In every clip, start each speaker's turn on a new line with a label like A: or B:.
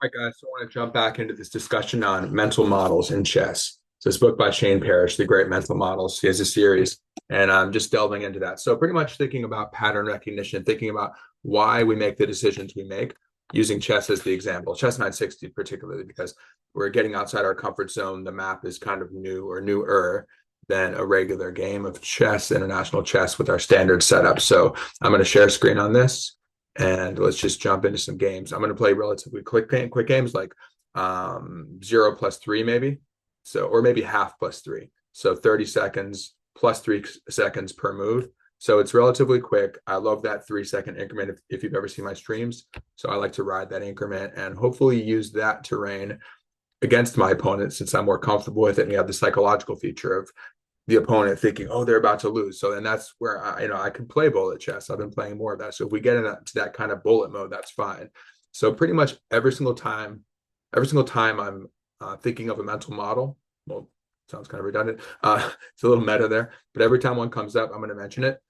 A: All right, guys, so I want to jump back into this discussion on mental models in chess. So this book by Shane Parrish, The Great Mental Models. He has a series, and I'm just delving into that. So pretty much thinking about pattern recognition, thinking about why we make the decisions we make, using chess as the example. Chess 960 particularly, because we're getting outside our comfort zone. The map is kind of new or newer than a regular game of chess, international chess with our standard setup. So I'm going to share a screen on this and let's just jump into some games. I'm going to play relatively quick games like 0 plus 3 maybe. So, or maybe half plus 3. So 30 seconds plus 3 seconds per move. So it's relatively quick. I love that 3 second increment if you've ever seen my streams. So I like to ride that increment and hopefully use that terrain against my opponent since I'm more comfortable with it. And you have the psychological feature of the opponent thinking, oh, they're about to lose. So then that's where I can play bullet chess. I've been playing more of that. So if we get into that kind of bullet mode, that's fine. So pretty much every single time I'm thinking of a mental model, well, sounds kind of redundant. It's a little meta there, but every time one comes up, I'm going to mention it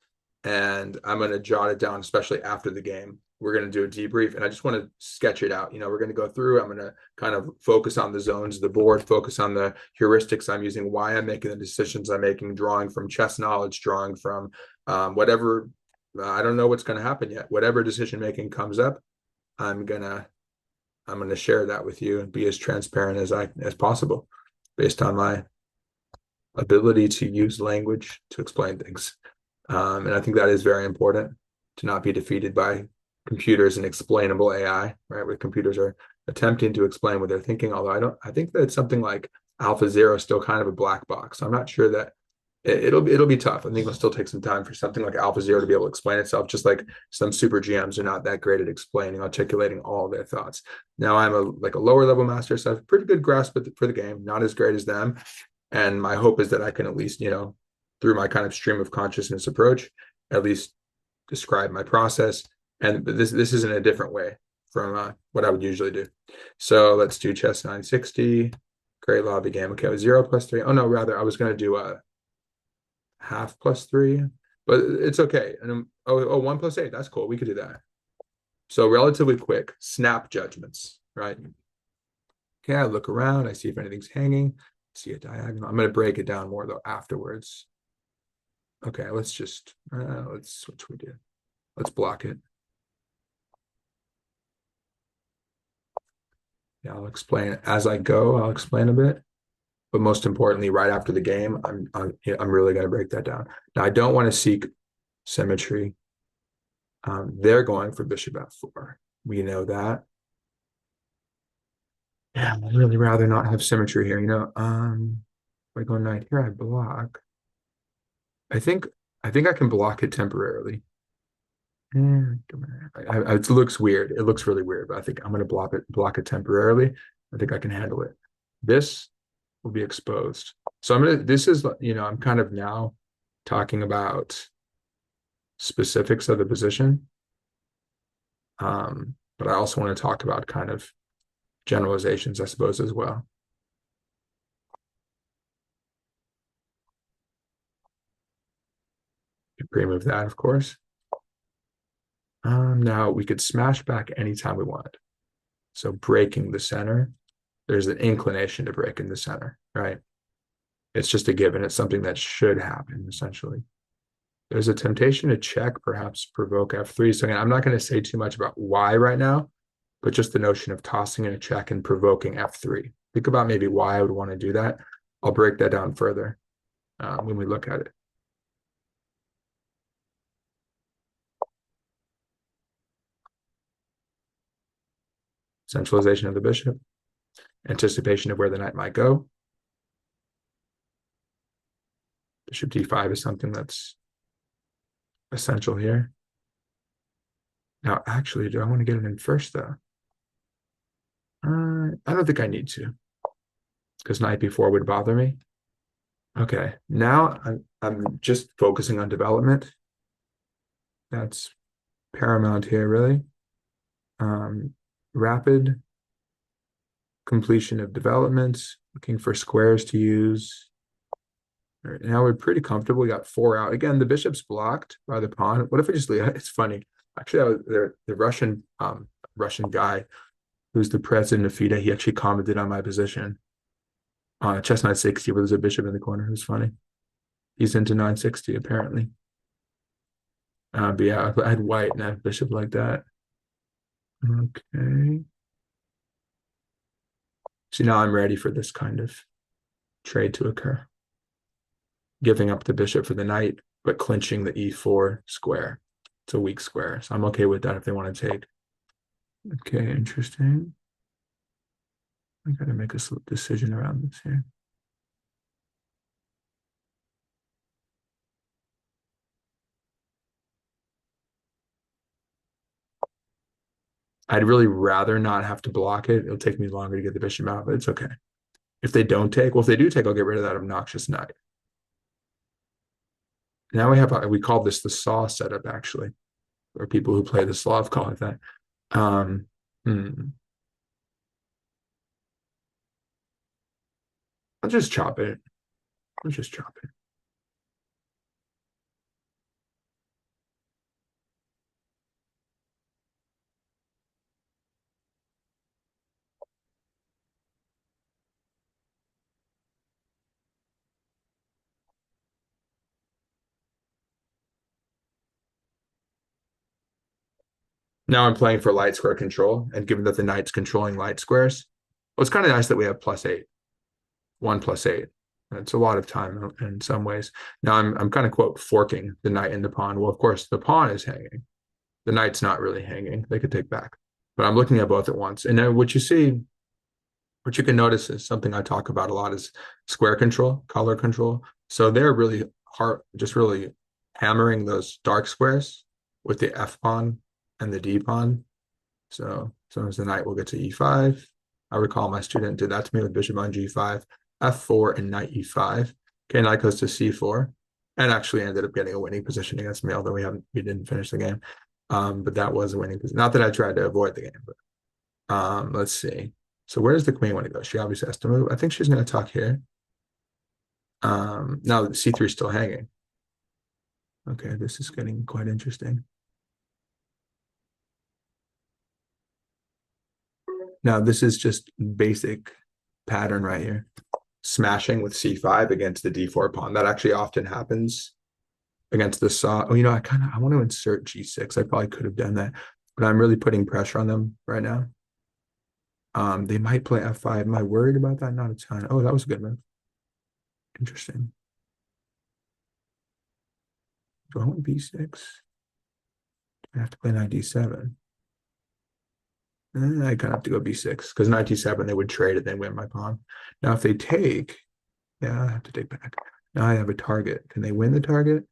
A: and I'm going to jot it down, especially after the game. We're going to do a debrief and I just want to sketch it out. We're going to go through. I'm going to kind of focus on the zones of the board, focus on the heuristics I'm using, why I'm making the decisions I'm making, drawing from chess knowledge, drawing from whatever. I don't know what's going to happen yet. Whatever decision making comes up, I'm gonna share that with you and be as transparent as possible based on my ability to use language to explain things. And I think that is very important to not be defeated by computers and explainable AI, right? Where computers are attempting to explain what they're thinking. Although I think that something like AlphaZero is still kind of a black box. So I'm not sure that it'll be tough. I think it'll still take some time for something like AlphaZero to be able to explain itself, just like some super GMs are not that great at explaining, articulating all their thoughts. Now I'm a lower level master, so I have a pretty good grasp for the game, not as great as them. And my hope is that I can at least, through my kind of stream of consciousness approach, at least describe my process. And this is in a different way from what I would usually do. So let's do chess 960. Great lobby game. Okay, 0 plus 3. Oh no, rather I was going to do a half plus 3, but it's okay. And 1 plus 8. That's cool. We could do that. So relatively quick snap judgments, right? Okay, I look around. I see if anything's hanging. See a diagonal. I'm going to break it down more though afterwards. Okay, let's switch. We do. Let's block it. Yeah, I'll explain it as I go. I'll explain a bit, but most importantly, right after the game, I'm really going to break that down. Now, I don't want to seek symmetry. They're going for bishop f4. We know that. Yeah, I'd really rather not have symmetry here. If I go knight here, I block. I think I can block it temporarily. It looks weird. It looks really weird, but I think I'm going to block it temporarily. I think I can handle it. This will be exposed. So this is, I'm kind of now talking about specifics of the position. But I also want to talk about kind of generalizations, I suppose, as well. Pre-move that, of course. Now we could smash back anytime we want. So breaking the center, there's an inclination to break in the center, right? It's just a given. It's something that should happen, essentially. There's a temptation to check, perhaps provoke f3. So again, I'm not going to say too much about why right now, but just the notion of tossing in a check and provoking f3. Think about maybe why I would want to do that. I'll break that down further when we look at it. Centralization of the bishop, anticipation of where the knight might go. Bishop d5 is something that's essential here. Now, actually, do I want to get it in first, though? I don't think I need to, because knight b4 would bother me. Okay, now I'm just focusing on development. That's paramount here, really. Rapid completion of development, looking for squares to use. All right, now we're pretty comfortable. We got 4 out. Again, the bishop's blocked by the pawn. What if I just leave? It's funny. Actually, the Russian guy who's the president of FIDE, he actually commented on my position on chestnut 60, where there's a bishop in the corner. It was funny. He's into 960 apparently. But yeah, I had white and I had bishop like that. Okay. So now I'm ready for this kind of trade to occur. Giving up the bishop for the knight, but clinching the e4 square. It's a weak square, so I'm okay with that if they want to take. Okay, interesting. I gotta make a decision around this here. I'd really rather not have to block it. It'll take me longer to get the bishop out, but it's okay. If they don't take, well, if they do take, I'll get rid of that obnoxious knight. Now we call this the saw setup, actually, or people who play the Slav call it that. I'll just chop it. Let's just chop it. Now I'm playing for light square control, and given that the knight's controlling light squares, well, it's kind of nice that we have +8, 1+8. It's a lot of time in some ways. Now I'm kind of quote forking the knight and the pawn. Well, of course, the pawn is hanging. The knight's not really hanging. They could take back, but I'm looking at both at once. And then what you can notice is something I talk about a lot is square control, color control. So they're really hard, just really hammering those dark squares with the F pawn and the D pawn. So sometimes the knight will get to E5. I recall my student did that to me with bishop on G5, F4, and knight E5. Okay, knight goes to C4, and actually ended up getting a winning position against me, although we didn't finish the game. But that was a winning position. Not that I tried to avoid the game, but let's see. So where does the queen want to go? She obviously has to move. I think she's going to tuck here. Now C3 is still hanging. Okay, this is getting quite interesting. Now this is just basic pattern right here. Smashing with C5 against the D4 pawn. That actually often happens against the saw. Oh, I want to insert G6. I probably could have done that, but I'm really putting pressure on them right now. They might play F5. Am I worried about that? Not a ton. Oh, that was a good move. Interesting. Do I want B6? I have to play knight D7. I kind of have to go B6 because knight D7, they would trade it, then win my pawn. Now, if they take, yeah, I have to take back. Now I have a target. Can they win the target?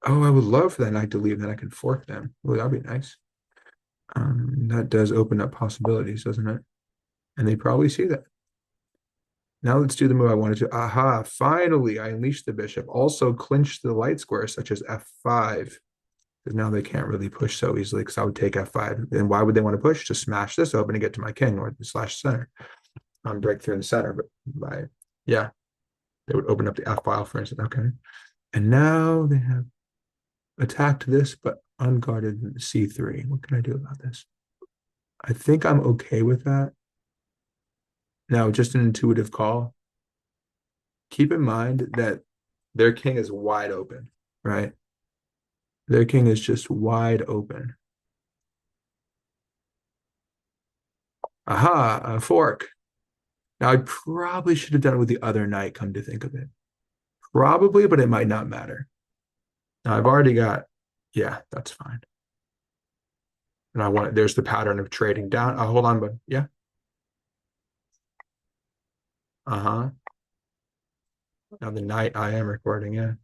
A: Oh, I would love for that knight to leave, then I can fork them. Well, that'd be nice. That does open up possibilities, doesn't it? And they probably see that. Now let's do the move I wanted to. Aha, finally, I unleashed the bishop. Also clinched the light squares, such as F5. Because now they can't really push so easily because I would take F5. And why would they want to push? To smash this open and get to my king or the slash center. Break through in the center, but yeah, they would open up the F file, for instance. Okay. And now they have attacked this, but unguarded C3. What can I do about this? I think I'm okay with that. Now, just an intuitive call. Keep in mind that their king is wide open, right? Their king is just wide open. Aha, a fork. Now, I probably should have done it with the other knight, come to think of it. Probably, but it might not matter. Now, I've already got, yeah, that's fine. And there's the pattern of trading down. Oh, hold on, but yeah. Uh-huh. Now the knight, I am recording, yeah.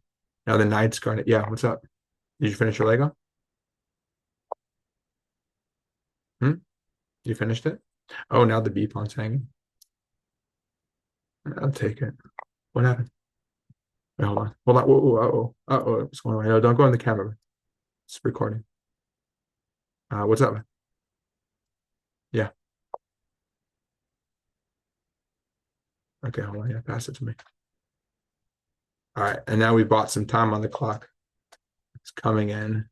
A: Now the knight's going to, yeah, what's up? Did you finish your Lego? You finished it? Oh, now the B pawn's hanging. I'll take it. What happened? Wait, hold on. Hold on. Whoa, uh-oh. What's going on? No, don't go on the camera. It's recording. What's up? Yeah. Okay, hold on. Yeah, pass it to me. All right. And now we bought some time on the clock. It's coming in.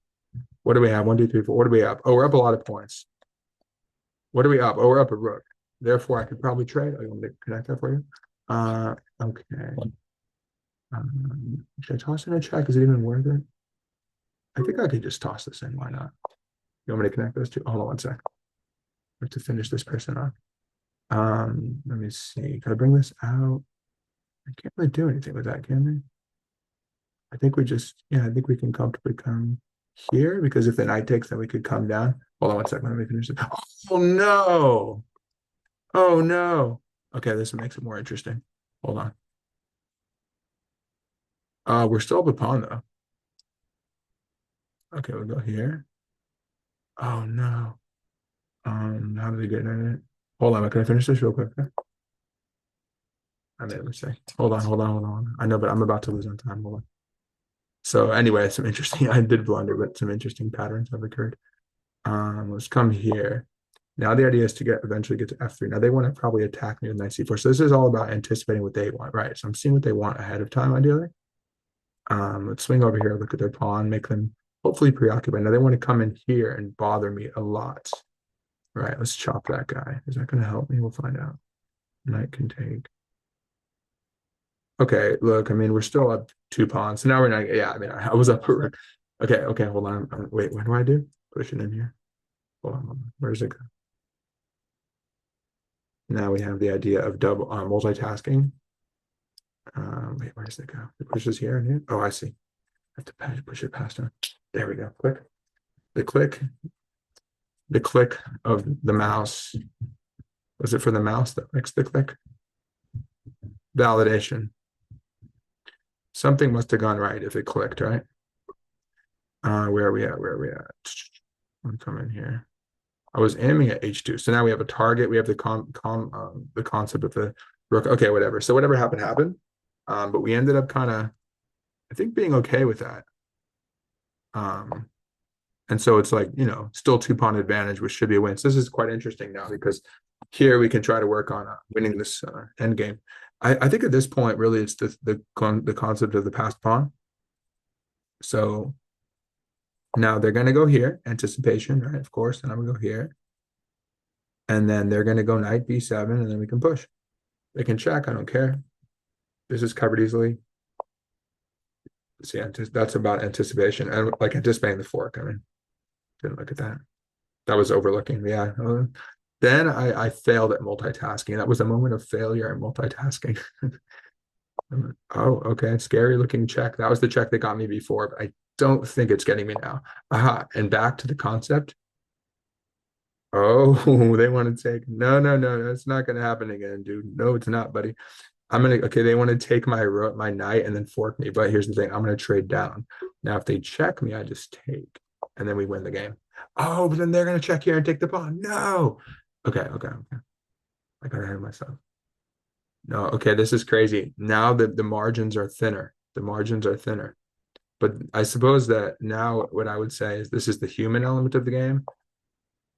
A: What do we have? 1, 2, 3, 4. What do we have? Oh, we're up a lot of points. What are we up? Oh, we're up a rook. Therefore, I could probably trade. I want me to connect that for you. Okay. Should I toss in a check? Is it even worth it? I think I could just toss this in. Why not? You want me to connect those two? Hold on one sec. I have to finish this person off. Let me see. Can I bring this out? I can't really do anything with that, can I? I think we just, yeah, I think we can comfortably come here because if the knight takes, then we could come down. Hold on one second. Let me finish it. Oh no. Oh no. Okay, this makes it more interesting. Hold on. We're still up a pawn though. Okay, we'll go here. Oh no. How do we get in it? Hold on, can I finish this real quick? I made a mistake. Hold on. I know, but I'm about to lose on time. Hold on. So anyway, some interesting, I did blunder, but some interesting patterns have occurred. Let's come here. Now the idea is to eventually get to f3. Now they want to probably attack me with knight c4. So this is all about anticipating what they want, right? So I'm seeing what they want ahead of time, ideally. Let's swing over here, look at their pawn, make them hopefully preoccupied. Now they want to come in here and bother me a lot. Right, let's chop that guy. Is that going to help me? We'll find out. Knight can take. Okay, look, I mean, we're still up 2 pawns. So now we're not, yeah, I mean, I was up. Okay, hold on. Wait, what do I do? Push it in here. Hold on. Where's it go? Now we have the idea of double multitasking. Wait, where does it go? It pushes here and here. Oh, I see. I have to push it past her. There we go. Click. The click of the mouse. Was it for the mouse that makes the click? Validation. Something must have gone right if it clicked, right? Where are we at? I'm coming here. I was aiming at h2. So now we have a target. We have the concept of the rook. Okay, whatever. So whatever happened. But we ended up kind of, I think, being okay with that. And so it's like, still 2-pawn advantage, which should be a win. So this is quite interesting now because here we can try to work on winning this end game. I think at this point, really, it's the concept of the passed pawn. So now they're going to go here, anticipation, right? Of course, and I'm going to go here. And then they're going to go knight b7, and then we can push. They can check, I don't care. This is covered easily. See, that's about anticipation. And like anticipating the fork, I mean, didn't look at that. That was overlooking, yeah. Then I failed at multitasking. That was a moment of failure at multitasking. Oh, okay. Scary looking check. That was the check that got me before, but I don't think it's getting me now. Aha. And back to the concept. Oh, they want to take. No. That's not going to happen again, dude. No, it's not, buddy. Okay, they want to take my knight and then fork me. But here's the thing. I'm going to trade down. Now, if they check me, I just take. And then we win the game. Oh, but then they're going to check here and take the pawn. No. Okay. I got ahead of myself. No, okay, this is crazy. Now the margins are thinner. The margins are thinner. But I suppose that now what I would say is this is the human element of the game.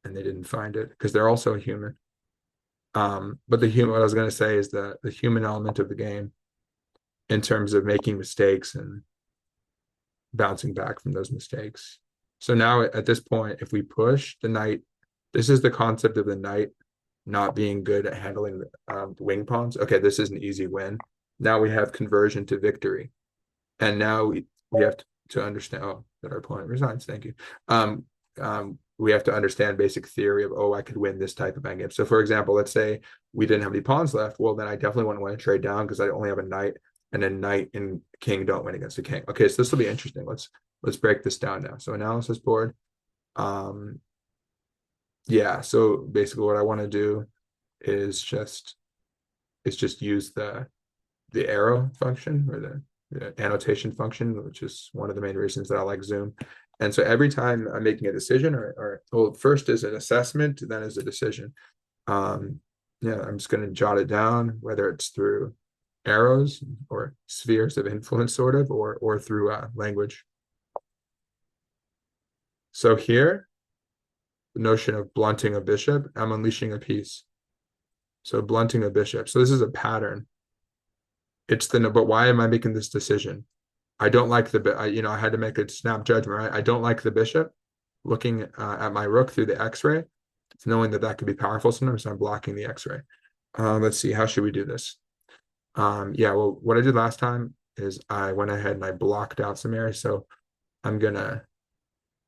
A: And they didn't find it because they're also a human. But what I was going to say is that the human element of the game in terms of making mistakes and bouncing back from those mistakes. So now at this point, if we push the knight, this is the concept of the knight not being good at handling the wing pawns. Okay, this is an easy win. Now we have conversion to victory. And now we have to understand, that our opponent resigns, thank you. We have to understand basic theory of, I could win this type of endgame. So for example, let's say we didn't have any pawns left. Well, then I definitely wouldn't want to trade down because I only have a knight, and then knight and king don't win against the king. Okay, so this will be interesting. Let's break this down now. So analysis board. Yeah, so basically what I want to do is just use the arrow function or the annotation function, which is one of the main reasons that I like Zoom. And so every time I'm making a decision first is an assessment, then is a decision. I'm just going to jot it down, whether it's through arrows or spheres of influence, sort of, or through language. So here, the notion of blunting a bishop, I'm unleashing a piece. So blunting a bishop. So this is a pattern. But why am I making this decision? I don't like I had to make a snap judgment, right? I don't like the bishop looking at my rook through the X-ray. knowing that that could be powerful sometimes. I'm blocking the X-ray. Let's see, how should we do this? Yeah, well, what I did last time is I went ahead and I blocked out some areas. So I'm gonna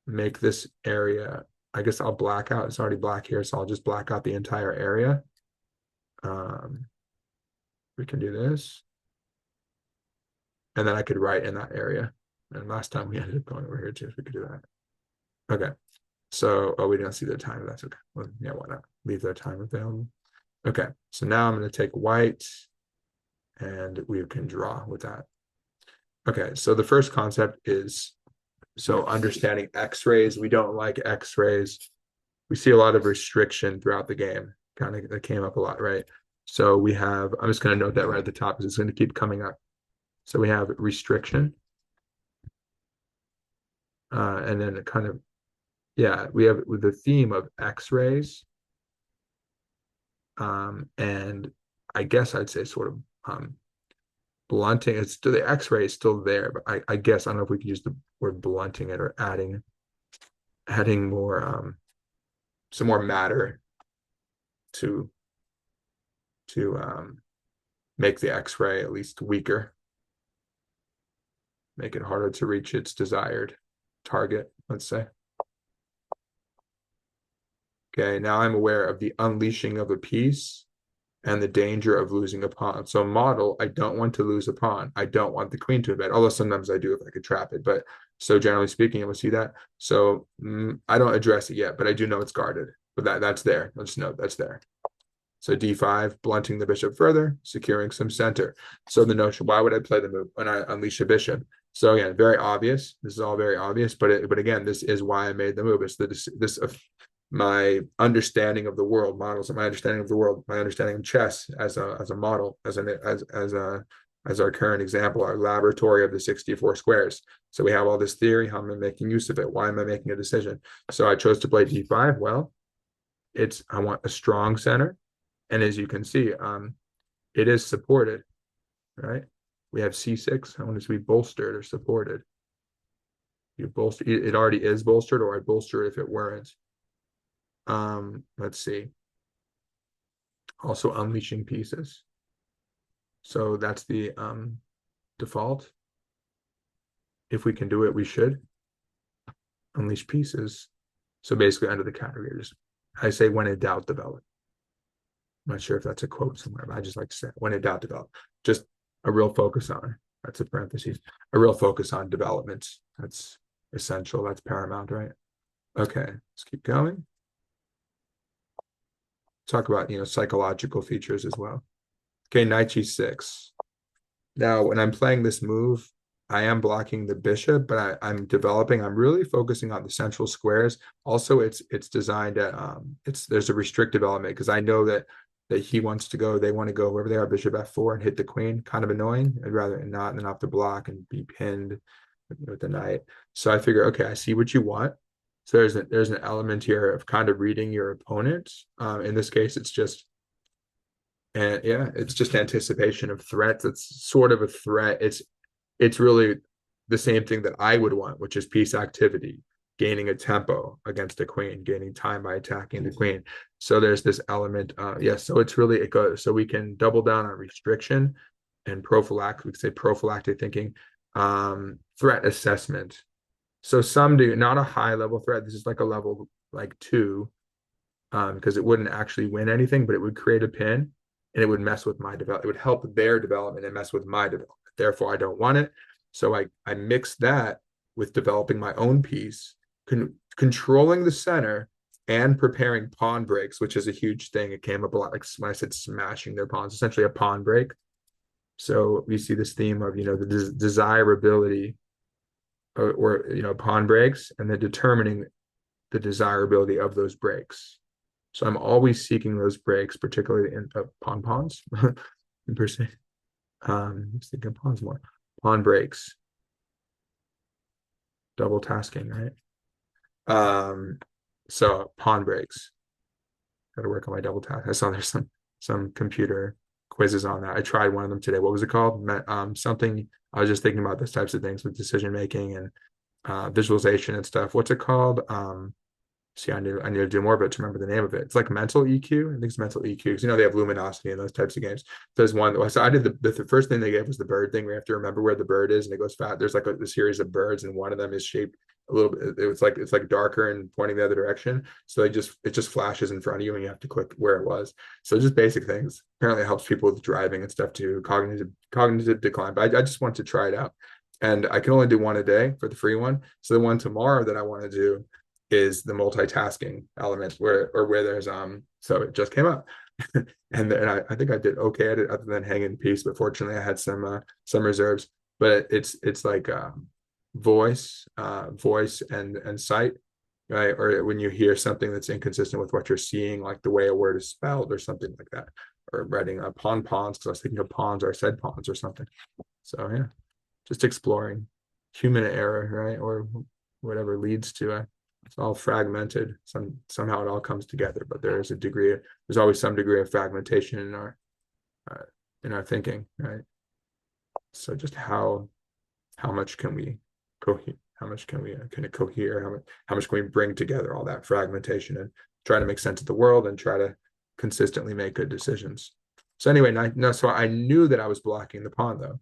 A: make this area, I guess I'll black out. It's already black here, so I'll just black out the entire area. We can do this. And then I could write in that area. And last time we ended up going over here too, so we could do that. Okay. So, oh, we didn't see the time. That's okay. Well, yeah, why not? Leave their time available. Okay. So now I'm going to take white and we can draw with that. Okay. So the first concept is, so understanding X-rays. We don't like X-rays. We see a lot of restriction throughout the game. Kind of that came up a lot, right? So we have, I'm just going to note that right at the top because it's going to keep coming up. So we have restriction. And then it kind of, yeah, we have the theme of X-rays. And I guess I'd say sort of blunting. It's still, the X-ray is still there, but I guess I don't know if we could use the word blunting it or adding more some more matter to make the X-ray at least weaker, make it harder to reach its desired target, let's say. Okay, now I'm aware of the unleashing of a piece and the danger of losing a pawn. So model, I don't want to lose a pawn. I don't want the queen to invade, although sometimes I do if I could trap it. But so generally speaking, we'll see that. So I don't address it yet, but I do know it's guarded. But that's there. Let's note that's there. So d5, blunting the bishop further, securing some center. So the notion, why would I play the move when I unleash a bishop? So again, very obvious. This is all very obvious, but again, this is why I made the move. It's this my understanding of the world, models of my understanding of the world, my understanding of chess as a model, as our current example, our laboratory of the 64 squares. So we have all this theory. How am I making use of it? Why am I making a decision? So I chose to play d5. Well, I want a strong center. And as you can see, it is supported, right? We have c6. I want it to be bolstered or supported. You bolster it already is bolstered, or I'd bolster it if it weren't. Let's see. Also unleashing pieces. So that's the default. If we can do it, we should unleash pieces. So basically under the category, just I say when in doubt, develop. I'm not sure if that's a quote somewhere, but I just like to say when in doubt, develop. Just a real focus on, that's a parentheses, a real focus on development. That's essential. That's paramount, right? Okay, let's keep going. Talk about, psychological features as well. Okay, knight g6. Now, when I'm playing this move, I am blocking the bishop, but I'm really focusing on the central squares. Also, it's designed at, there's a restrictive element because I know that he wants to go, they want to go wherever they are, bishop f4 and hit the queen. Kind of annoying. I'd rather not, and then have to block and be pinned with the knight. So I figure, okay, I see what you want. So there's an element here of kind of reading your opponent. In this case, it's just anticipation of threats. It's sort of a threat. It's really the same thing that I would want, which is piece activity, gaining a tempo against a queen, gaining time by attacking the queen. So there's this element. So it's really, it goes, so we can double down on restriction and prophylactic, we could say prophylactic thinking, threat assessment. So some do, not a high level threat. This is like a level like 2, because it wouldn't actually win anything, but it would create a pin and it would mess with my development. It would help their development and mess with my development. Therefore, I don't want it. So I mix that with developing my own piece, controlling the center and preparing pawn breaks, which is a huge thing. It came up a lot, like when I said smashing their pawns, essentially a pawn break. So we see this theme of, the desirability or pawn breaks, and then determining the desirability of those breaks. So I'm always seeking those breaks, particularly in pawns per se. I'm thinking pawns more. Pawn breaks. Double tasking, right? So pawn breaks. Got to work on my double task. I saw there's some computer quizzes on that. I tried one of them today. What was it called? Something. I was just thinking about those types of things with decision making and visualization and stuff. What's it called? See, I need to do more of it to remember the name of it. It's like mental EQ. I think it's mental EQ because they have luminosity in those types of games. There's one. So I did the first thing they gave was the bird thing. We have to remember where the bird is, and it goes fast. There's like a series of birds, and one of them is shaped a little bit. It's like darker and pointing the other direction. So it just flashes in front of you, and you have to click where it was. So just basic things. Apparently, it helps people with driving and stuff too. Cognitive decline. But I just want to try it out, and I can only do one a day for the free one. So the one tomorrow that I want to do is the multitasking element where there's so it just came up and then I think I did okay at it other than hang in peace, but fortunately I had some reserves. But it's like voice and sight, right? Or when you hear something that's inconsistent with what you're seeing, like the way a word is spelled or something like that, or writing pawns because I was thinking of pawns or I said pawns or something. So yeah, just exploring human error, right? Or whatever leads to it's all fragmented. Somehow it all comes together, but there's always some degree of fragmentation in our thinking, right? So just how much can we cohere? How much can it cohere? How much can we bring together all that fragmentation and try to make sense of the world and try to consistently make good decisions? So anyway, so I knew that I was blocking the pawn though,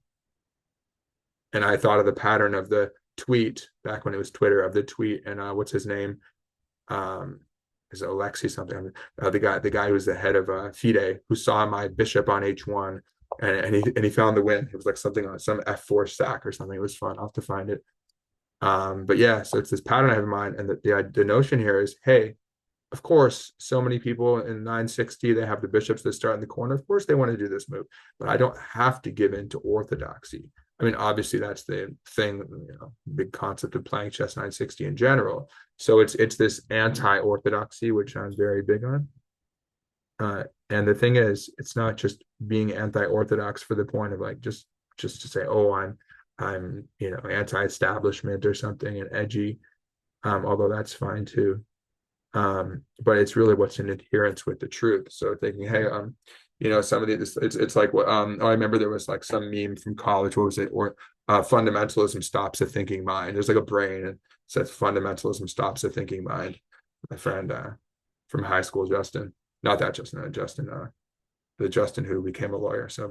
A: and I thought of the pattern of the tweet back when it was Twitter, of the tweet, and what's his name, is Alexi something, the guy who's the head of FIDE, who saw my bishop on h1 and he found the win. It was like something on some f4 stack or something. It was fun. I'll have to find it. But yeah, so it's this pattern I have in mind, and the notion here is, hey, of course, so many people in 960, they have the bishops that start in the corner. Of course, they want to do this move, but I don't have to give in to orthodoxy. I mean, obviously, that's the thing, big concept of playing chess 960 in general. So it's this anti-orthodoxy, which I'm very big on. And the thing is, it's not just being anti-orthodox for the point of like just to say, oh, I'm anti-establishment or something and edgy, although that's fine too. But it's really what's in adherence with the truth. So thinking, hey, some of the it's like what I remember there was like some meme from college. What was it? Or fundamentalism stops a thinking mind. There's like a brain and says fundamentalism stops a thinking mind. My friend from high school, Justin, not that Justin, Justin, the Justin who became a lawyer. So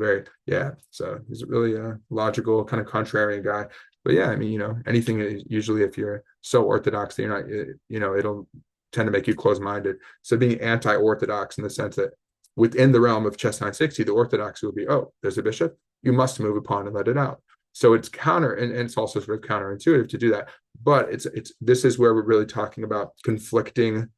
A: so he's a really logical, kind of contrarian guy. But yeah, I mean, anything, usually if you're so orthodox that you're not, it'll tend to make you close-minded. So being anti-orthodox in the sense that within the realm of chess 960, the orthodoxy will be, oh, there's a bishop, you must move a pawn and let it out. So it's counter, and it's also sort of counterintuitive to do that. But this is where we're really talking about conflicting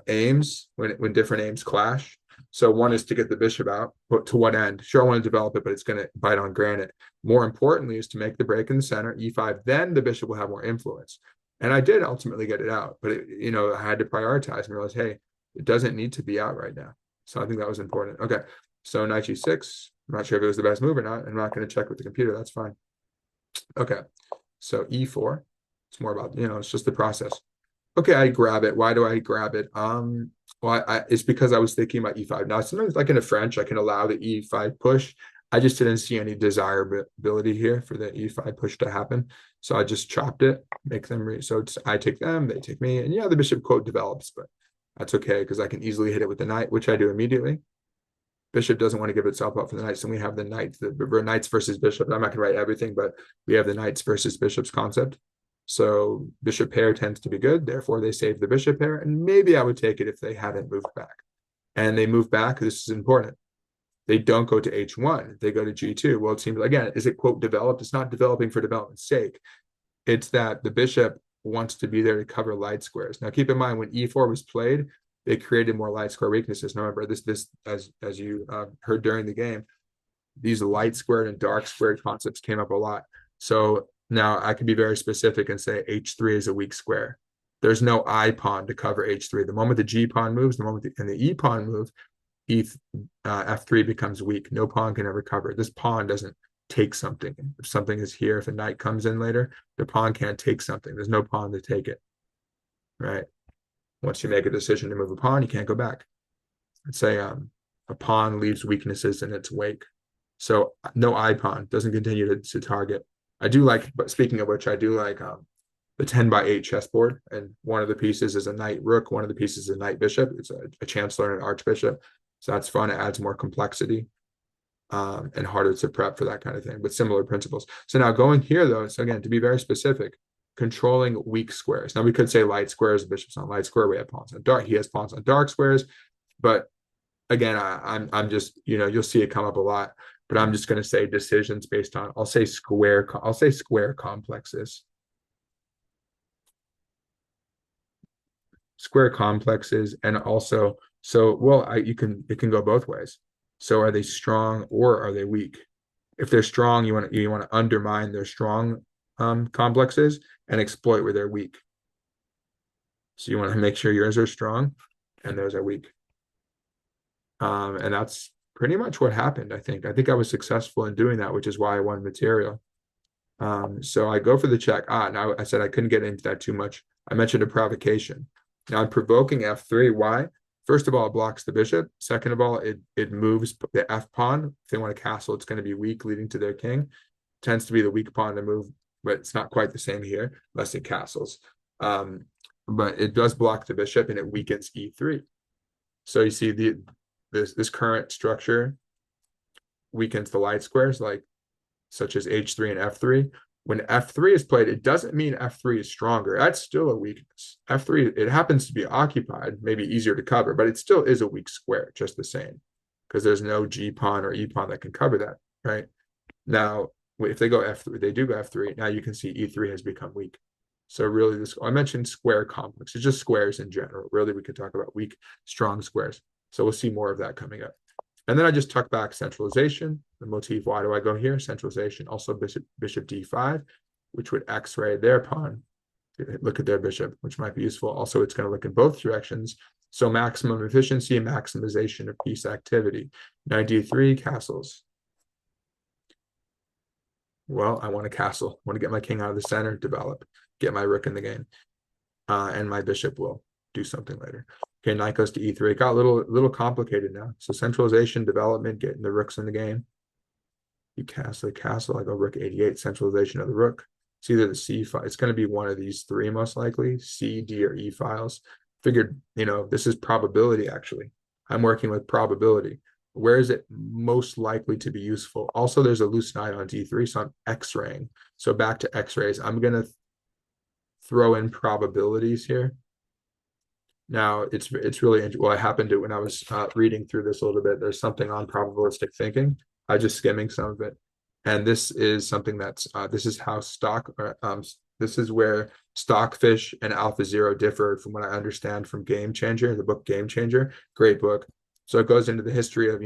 A: aims when different aims clash. So one is to get the bishop out, but to what end? Sure, I want to develop it, but it's going to bite on granite. More importantly is to make the break in the center, e5, then the bishop will have more influence. And I did ultimately get it out, but I had to prioritize and realize, hey, it doesn't need to be out right now. So I think that was important. Okay, so knight g6. I'm not sure if it was the best move or not. I'm not going to check with the computer. That's fine. Okay, so e4. It's more about, it's just the process. Okay, I grab it. Why do I grab it? Well, it's because I was thinking about e5. Now, sometimes like in a French, I can allow the e5 push. I just didn't see any desirability here for the e5 push to happen. So I just chopped it, make them so I take them, they take me, and the bishop quote develops, but that's okay because I can easily hit it with the knight, which I do immediately. Bishop doesn't want to give itself up for the knight, so we have the knights, knights versus bishop. I'm not going to write everything, but we have the knights versus bishops concept. So bishop pair tends to be good, therefore they save the bishop pair, and maybe I would take it if they hadn't moved back. And they move back, this is important. They don't go to h1, they go to g2. Well, it seems, again, is it quote developed? It's not developing for development's sake. It's that the bishop wants to be there to cover light squares. Now keep in mind, when e4 was played, they created more light square weaknesses. Now remember, this as you heard during the game, these light squared and dark squared concepts came up a lot. So now I can be very specific and say h3 is a weak square. There's no I pawn to cover h3. The moment the g pawn moves, the moment the e pawn move, f3 becomes weak. No pawn can ever cover. This pawn doesn't take something. If something is here, if a knight comes in later, the pawn can't take something. There's no pawn to take it, right? Once you make a decision to move a pawn, you can't go back. Let's say a pawn leaves weaknesses in its wake. So no I pawn, doesn't continue to target. I do like, but speaking of which, I do like the 10 by 8 chessboard, and one of the pieces is a knight rook, one of the pieces is a knight bishop. It's a chancellor and an archbishop, so that's fun. It adds more complexity, and harder to prep for that kind of thing, but similar principles. So now going here though, so again, to be very specific, controlling weak squares. Now we could say light squares, the bishop's on light square, we have pawns on dark, he has pawns on dark squares, but again, I'm just, you'll see it come up a lot, but I'm just going to say decisions based on, I'll say square complexes. Square complexes, and also, so well, it can go both ways. So are they strong or are they weak? If they're strong, you want to undermine their strong complexes and exploit where they're weak. So you want to make sure yours are strong and those are weak. And that's pretty much what happened. I think I was successful in doing that, which is why I won material. So I go for the check. Now I said I couldn't get into that too much. I mentioned a provocation. Now I'm provoking f3. Why? First of all, it blocks the bishop. Second of all, it moves the f pawn. If they want to castle, it's going to be weak, leading to their king. Tends to be the weak pawn to move, but it's not quite the same here, unless it castles. But it does block the bishop, and it weakens e3. So you see this current structure weakens the light squares, such as h3 and f3. When f3 is played, it doesn't mean f3 is stronger. That's still a weakness. f3, it happens to be occupied, maybe easier to cover, but it still is a weak square, just the same, because there's no g pawn or e pawn that can cover that, right? Now, if they go f3, they do go f3. Now you can see e3 has become weak. So really, I mentioned square complex. It's just squares in general. Really, we could talk about weak, strong squares. So we'll see more of that coming up. And then I just tuck back centralization. The motif, why do I go here? Centralization, also bishop d5, which would x-ray their pawn. Look at their bishop, which might be useful. Also, it's going to look in both directions. So maximum efficiency and maximization of piece activity. Knight d3, castles. Well, I want a castle. I want to get my king out of the center, develop, get my rook in the game. And my bishop will do something later. Okay, knight goes to e3. It got a little complicated now. So centralization, development, getting the rooks in the game. You castle the castle. I go rook 88, centralization of the rook. It's either the C file. It's going to be one of these three most likely, C, D, or E files. Figured, this is probability actually. I'm working with probability. Where is it most likely to be useful? Also, there's a loose knight on d3, so I'm x-raying. So back to x-rays. I'm going to throw in probabilities here. Now, it's really, well, I happened to, when I was reading through this a little bit, there's something on probabilistic thinking. I just skimming some of it. And this is something that's, this is how this is where Stockfish and AlphaZero differ from what I understand from Game Changer, the book Game Changer, great book. So it goes into the history of,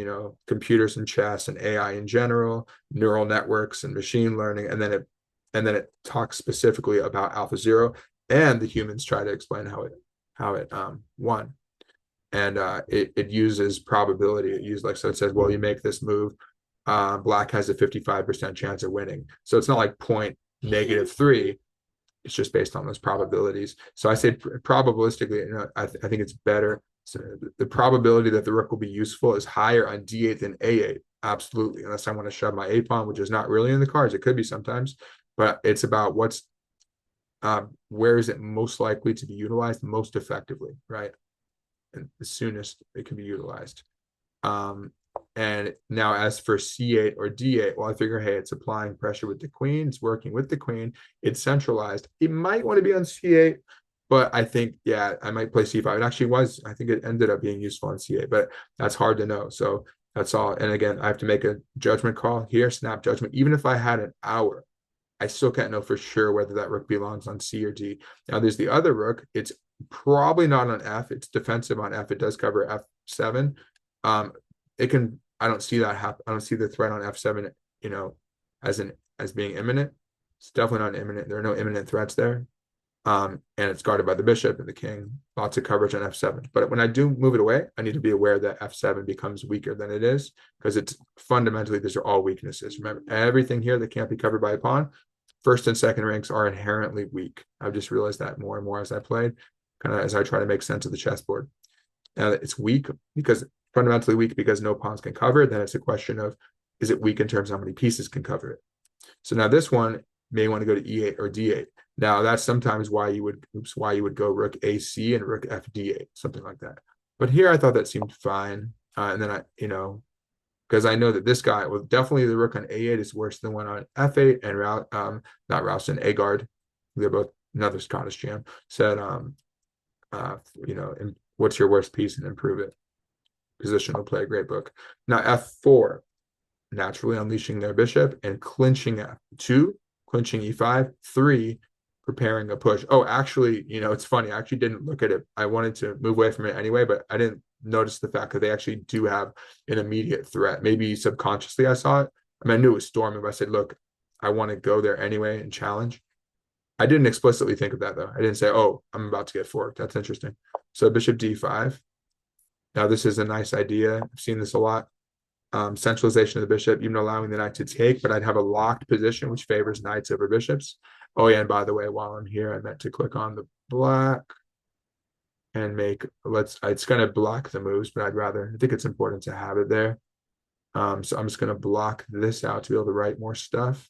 A: computers and chess and AI in general, neural networks and machine learning. And then it talks specifically about AlphaZero, and the humans try to explain how it won. And it uses probability. So it says, well, you make this move, black has a 55% chance of winning. So it's not like -3. It's just based on those probabilities. So I say probabilistically, I think it's better. So the probability that the rook will be useful is higher on d8 than a8. Absolutely. Unless I want to shove my a pawn, which is not really in the cards. It could be sometimes, but it's about where is it most likely to be utilized most effectively, right? And the soonest it can be utilized. And now as for c8 or d8, well, I figure, hey, it's applying pressure with the queen. It's working with the queen. It's centralized. It might want to be on c8, but I think, yeah, I might play c5. It actually was. I think it ended up being useful on c8, but that's hard to know. So that's all. And again, I have to make a judgment call here, snap judgment. Even if I had an hour, I still can't know for sure whether that rook belongs on C or D. Now, there's the other rook. It's probably not on F. It's defensive on F. It does cover F7. It can. I don't see that happen. I don't see the threat on F7. As being imminent. It's definitely not imminent. There are no imminent threats there. And it's guarded by the bishop and the king. Lots of coverage on F7. But when I do move it away, I need to be aware that F7 becomes weaker than it is, because it's fundamentally, these are all weaknesses. Remember, everything here that can't be covered by a pawn, first and second ranks are inherently weak. I've just realized that more and more as I played, kind of as I try to make sense of the chessboard. Now, it's weak because fundamentally weak because no pawns can cover it. Then it's a question of, is it weak in terms of how many pieces can cover it? So now this one may want to go to E8 or D8. Now that's sometimes why you would go rook AC and rook FD8, something like that. But here I thought that seemed fine. And then because I know that this guy, well, definitely the rook on A8 is worse than one on F8, and not Ralston, Agard, they're both another Scottish jam, said, what's your worst piece and improve it. Position will play a great book. Now F4, naturally unleashing their bishop and clinching F2, clinching E5, 3, preparing a push. Oh, actually, it's funny. I actually didn't look at it. I wanted to move away from it anyway, but I didn't notice the fact that they actually do have an immediate threat. Maybe subconsciously I saw it. I mean, I knew it was storming, but I said, look, I want to go there anyway and challenge. I didn't explicitly think of that, though. I didn't say, oh, I'm about to get forked. That's interesting. So bishop D5. Now, this is a nice idea. I've seen this a lot. Centralization of the bishop, even allowing the knight to take, but I'd have a locked position, which favors knights over bishops. Oh, yeah, and by the way, while I'm here, I meant to click on the black and it's going to block the moves, but I think it's important to have it there. So I'm just going to block this out to be able to write more stuff.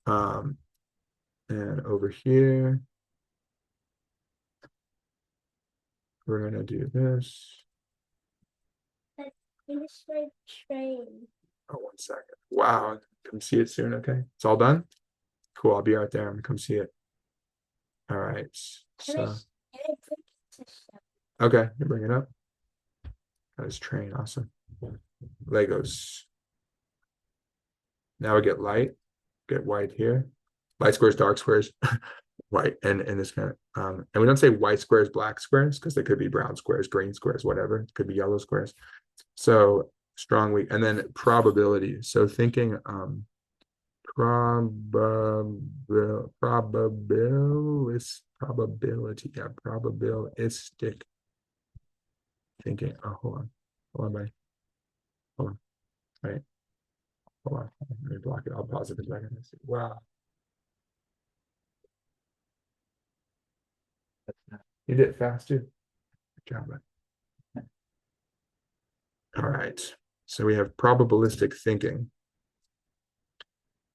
A: And over here, we're going to do this.
B: Finish my train.
A: Oh, 1 second. Wow. Come see it soon. Okay. It's all done. Cool. I'll be right there. I'm gonna come see it. All right. So okay, you bring it up. Got his train. Awesome. Legos. Now we get light. Get white here. Light squares, dark squares, white, and this kind of and we don't say white squares, black squares, because they could be brown squares, green squares, whatever. It could be yellow squares. So strong, weak, and then probability. So thinking probabilistic thinking. Oh, hold on, buddy. Hold on. Right. Hold on. Let me block it. I'll pause it for a second. Wow. You did it fast too. Good job, bud. All right. So we have probabilistic thinking.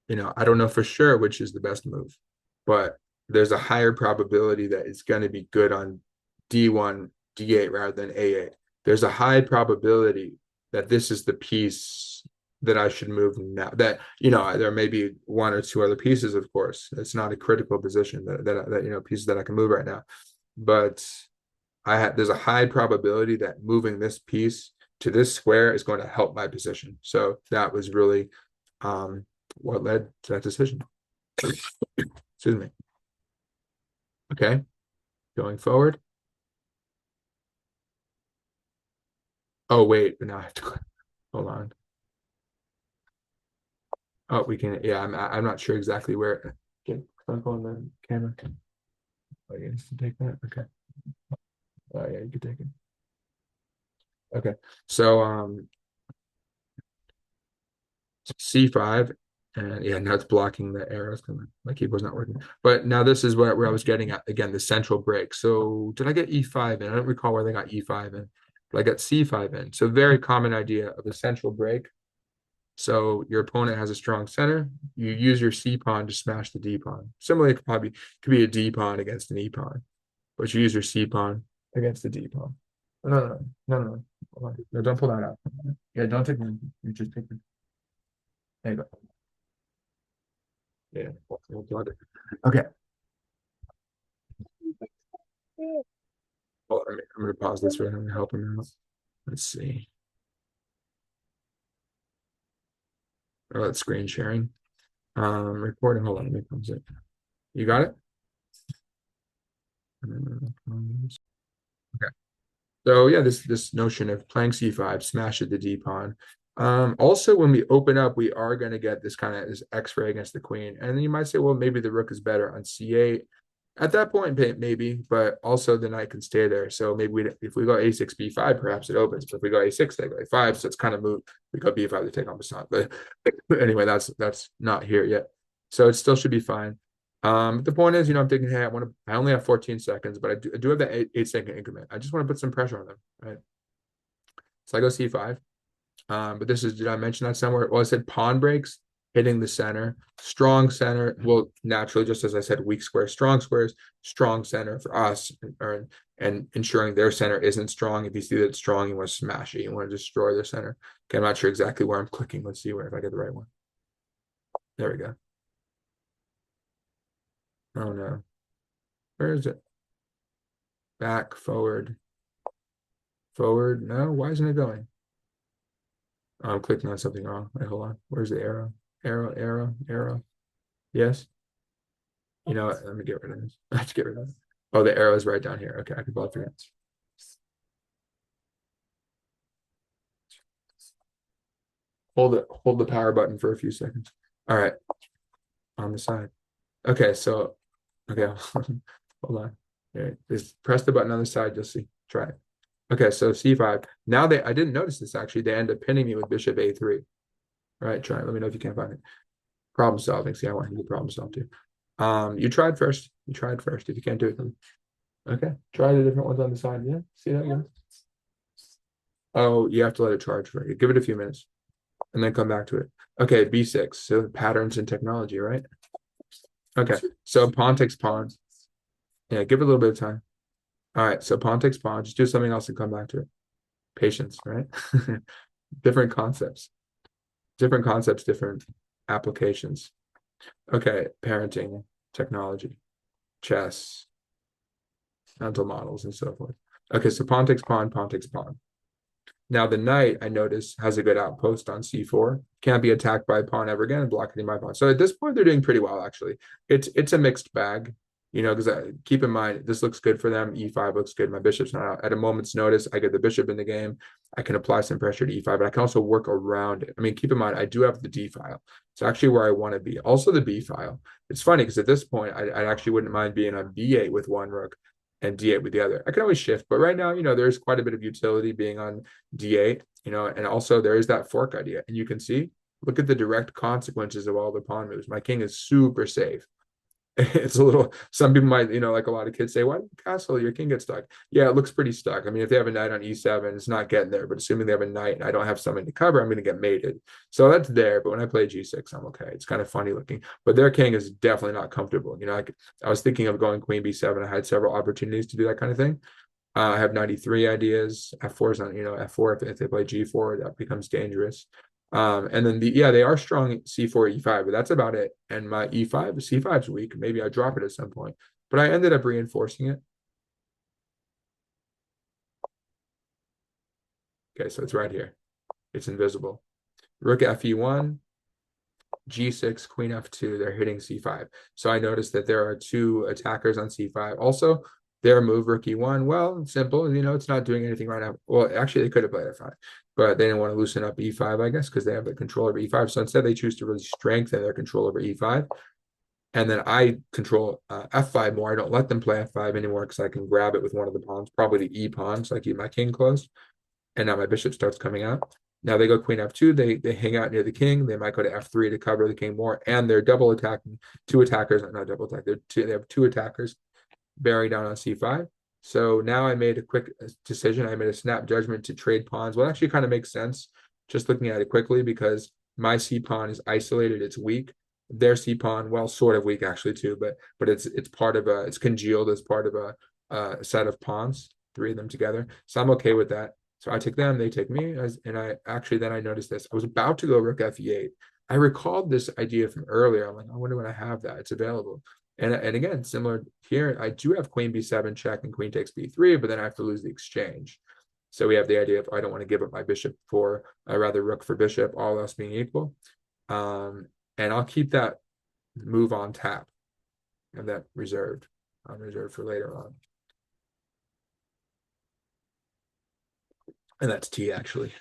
A: I don't know for sure which is the best move, but there's a higher probability that it's going to be good on D1, D8 rather than A8. There's a high probability that this is the piece that I should move now. That, there may be one or two other pieces, of course. It's not a critical position that pieces that I can move right now. But there's a high probability that moving this piece to this square is going to help my position. So that was really what led to that decision. Excuse me. Okay, going forward. Oh, wait, but now I have to hold on. Oh, we can, yeah, I'm not sure exactly where. Get click on the camera. Oh, you can take that. Okay. Oh, yeah, you can take it. Okay, so C5, and yeah, now it's blocking the arrows because my keyboard's not working. But now this is where I was getting at again, the central break. So did I get E5 in? I don't recall where they got E5 in, but I got C5 in. So very common idea of the central break. So your opponent has a strong center. You use your C pawn to smash the D pawn. Similarly, it could be a D pawn against an E pawn, but you use your C pawn against the D pawn. No. No, don't pull that out. Yeah, don't take one. You just take it. There you go. Yeah, okay. Hold on, I'm going to pause this right now and help him out. Let's see. Oh, it's screen sharing. Recording. Hold on, let me pause it. You got it? Okay. So yeah, this notion of playing C5, smash at the D pawn. Also, when we open up, we are going to get this kind of this X-ray against the queen. And then you might say, well, maybe the rook is better on C8. At that point, maybe, but also the knight can stay there. So maybe if we go A6, B5, perhaps it opens. But if we go A6, they go A5, so it's kind of moot. We go B5 to take on Basant. But anyway, that's not here yet. So it still should be fine. The point is, I'm thinking, hey, I only have 14 seconds, but I do have that 8-second increment. I just want to put some pressure on them, right? So I go C5. But did I mention that somewhere? Well, I said pawn breaks hitting the center, strong center. Well, naturally, just as I said, weak squares, strong center for us, and ensuring their center isn't strong. If you see that it's strong, you want to smash it. You want to destroy their center. Okay, I'm not sure exactly where I'm clicking. Let's see where if I get the right one. There we go. Oh no. Where is it? Back, forward. Forward. No, why isn't it going? Oh, I'm clicking on something wrong. Wait, hold on. Where's the arrow? Arrow. Yes. You know what? Let me get rid of this. Let's get rid of it. Oh, the arrow is right down here. Okay, I can both hands. Hold the power button for a few seconds. All right. On the side. Okay, so okay, hold on. Okay, just press the button on the side, you'll see. Try it. Okay, so c5. Now I didn't notice this actually. They end up pinning me with bishop a3. All right, try it. Let me know if you can't find it. Problem solving. See, I want you to problem solve too. You tried first. If you can't do it, then okay. Try the different ones on the side. Yeah. See that? Yeah. Oh, you have to let it charge for you. Give it a few minutes and then come back to it. Okay, b6. So patterns in technology, right? Okay. So pawn takes pawn. Yeah, give it a little bit of time. All right. So pawn takes pawn. Just do something else and come back to it. Patience, right? Different concepts. Different applications. Okay, parenting, technology, chess, mental models, and so forth. Okay, so pawn takes pawn, pawn takes pawn. Now the knight, I notice, has a good outpost on c4. Can't be attacked by a pawn ever again and blocking my pawn. So at this point, they're doing pretty well, actually. It's a mixed bag, because keep in mind, this looks good for them. e5 looks good. My bishop's not out. At a moment's notice, I get the bishop in the game. I can apply some pressure to e5, but I can also work around it. I mean, keep in mind, I do have the d file. It's actually where I want to be. Also the b file. It's funny because at this point, I actually wouldn't mind being on b8 with one rook and d8 with the other. I can always shift, but right now, there's quite a bit of utility being on d8, and also there is that fork idea. And you can see, look at the direct consequences of all the pawn moves. My king is super safe. It's a little, some people might, like a lot of kids say, why castle? Your king gets stuck. Yeah, it looks pretty stuck. I mean, if they have a knight on e7, it's not getting there, but assuming they have a knight and I don't have something to cover, I'm going to get mated. So that's there. But when I play g6, I'm okay. It's kind of funny looking, but their king is definitely not comfortable. I was thinking of going queen b7. I had several opportunities to do that kind of thing. I have 93 ideas. F4 is on, F4, if they play g4, that becomes dangerous. And then they are strong c4, e5, but that's about it. And my e5, c5 is weak. Maybe I drop it at some point, but I ended up reinforcing it. Okay, so it's right here. It's invisible. Rook fe1, g6, queen f2. They're hitting c5. So I noticed that there are two attackers on c5. Also, their move, rook e1, well, simple. It's not doing anything right now. Well, actually, they could have played f5, but they didn't want to loosen up e5, I guess, because they have the control over e5. So instead, they choose to really strengthen their control over e5. And then I control f5 more. I don't let them play f5 anymore because I can grab it with one of the pawns, probably the e pawn, so I keep my king closed. And now my bishop starts coming out. Now they go queen f2. They hang out near the king. They might go to f3 to cover the king more. And they're double attacking. Two attackers, not double attack. They have two attackers bearing down on c5. So now I made a quick decision. I made a snap judgment to trade pawns. Well, it actually kind of makes sense just looking at it quickly because my c pawn is isolated. It's weak. Their c pawn, well, sort of weak actually too, but it's part of it's congealed as part of a set of pawns, three of them together. So I'm okay with that. So I take them, they take me, and I noticed this. I was about to go rook fe8. I recalled this idea from earlier. I'm like, I wonder when I have that. It's available. And again, similar here, I do have queen b7 check and queen takes b3, but then I have to lose the exchange. So we have the idea of I don't want to give up my bishop for rather rook for bishop, all else being equal. And I'll keep that move on tap and that reserved for later on. And that's T actually.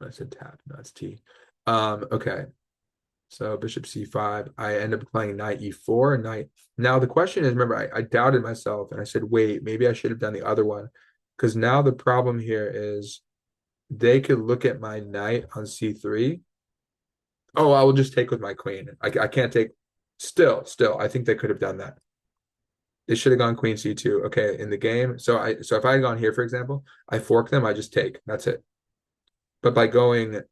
A: I said tap, that's T. Okay. So bishop c5, I end up playing knight e4, knight. Now the question is, remember, I doubted myself and I said, wait, maybe I should have done the other one. Because now the problem here is they could look at my knight on c3. Oh, I will just take with my queen. I can't take, still, I think they could have done that. They should have gone queen c2, okay, in the game. So if I had gone here, for example, I fork them, I just take, that's it. But by going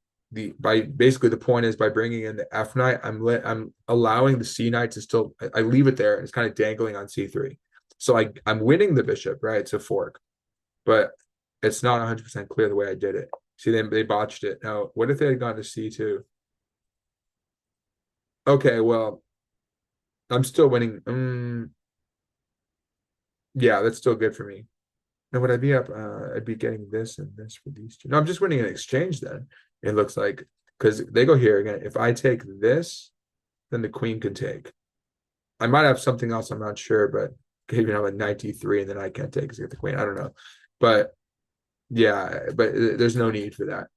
A: basically the point is by bringing in the F knight, I'm allowing the C knight to still, I leave it there and it's kind of dangling on C3. So I'm winning the bishop, right? It's a fork, but it's not 100% clear the way I did it. See, they botched it. Now, what if they had gone to C2? Okay, well, I'm still winning. Yeah, that's still good for me. Now, would I be up? I'd be getting this and this for these two. No, I'm just winning an exchange then. It looks like, because they go here again. If I take this, then the queen can take. I might have something else. I'm not sure, but maybe have a knight d3 and then I can't take because I get the queen. I don't know, but yeah, but there's no need for that.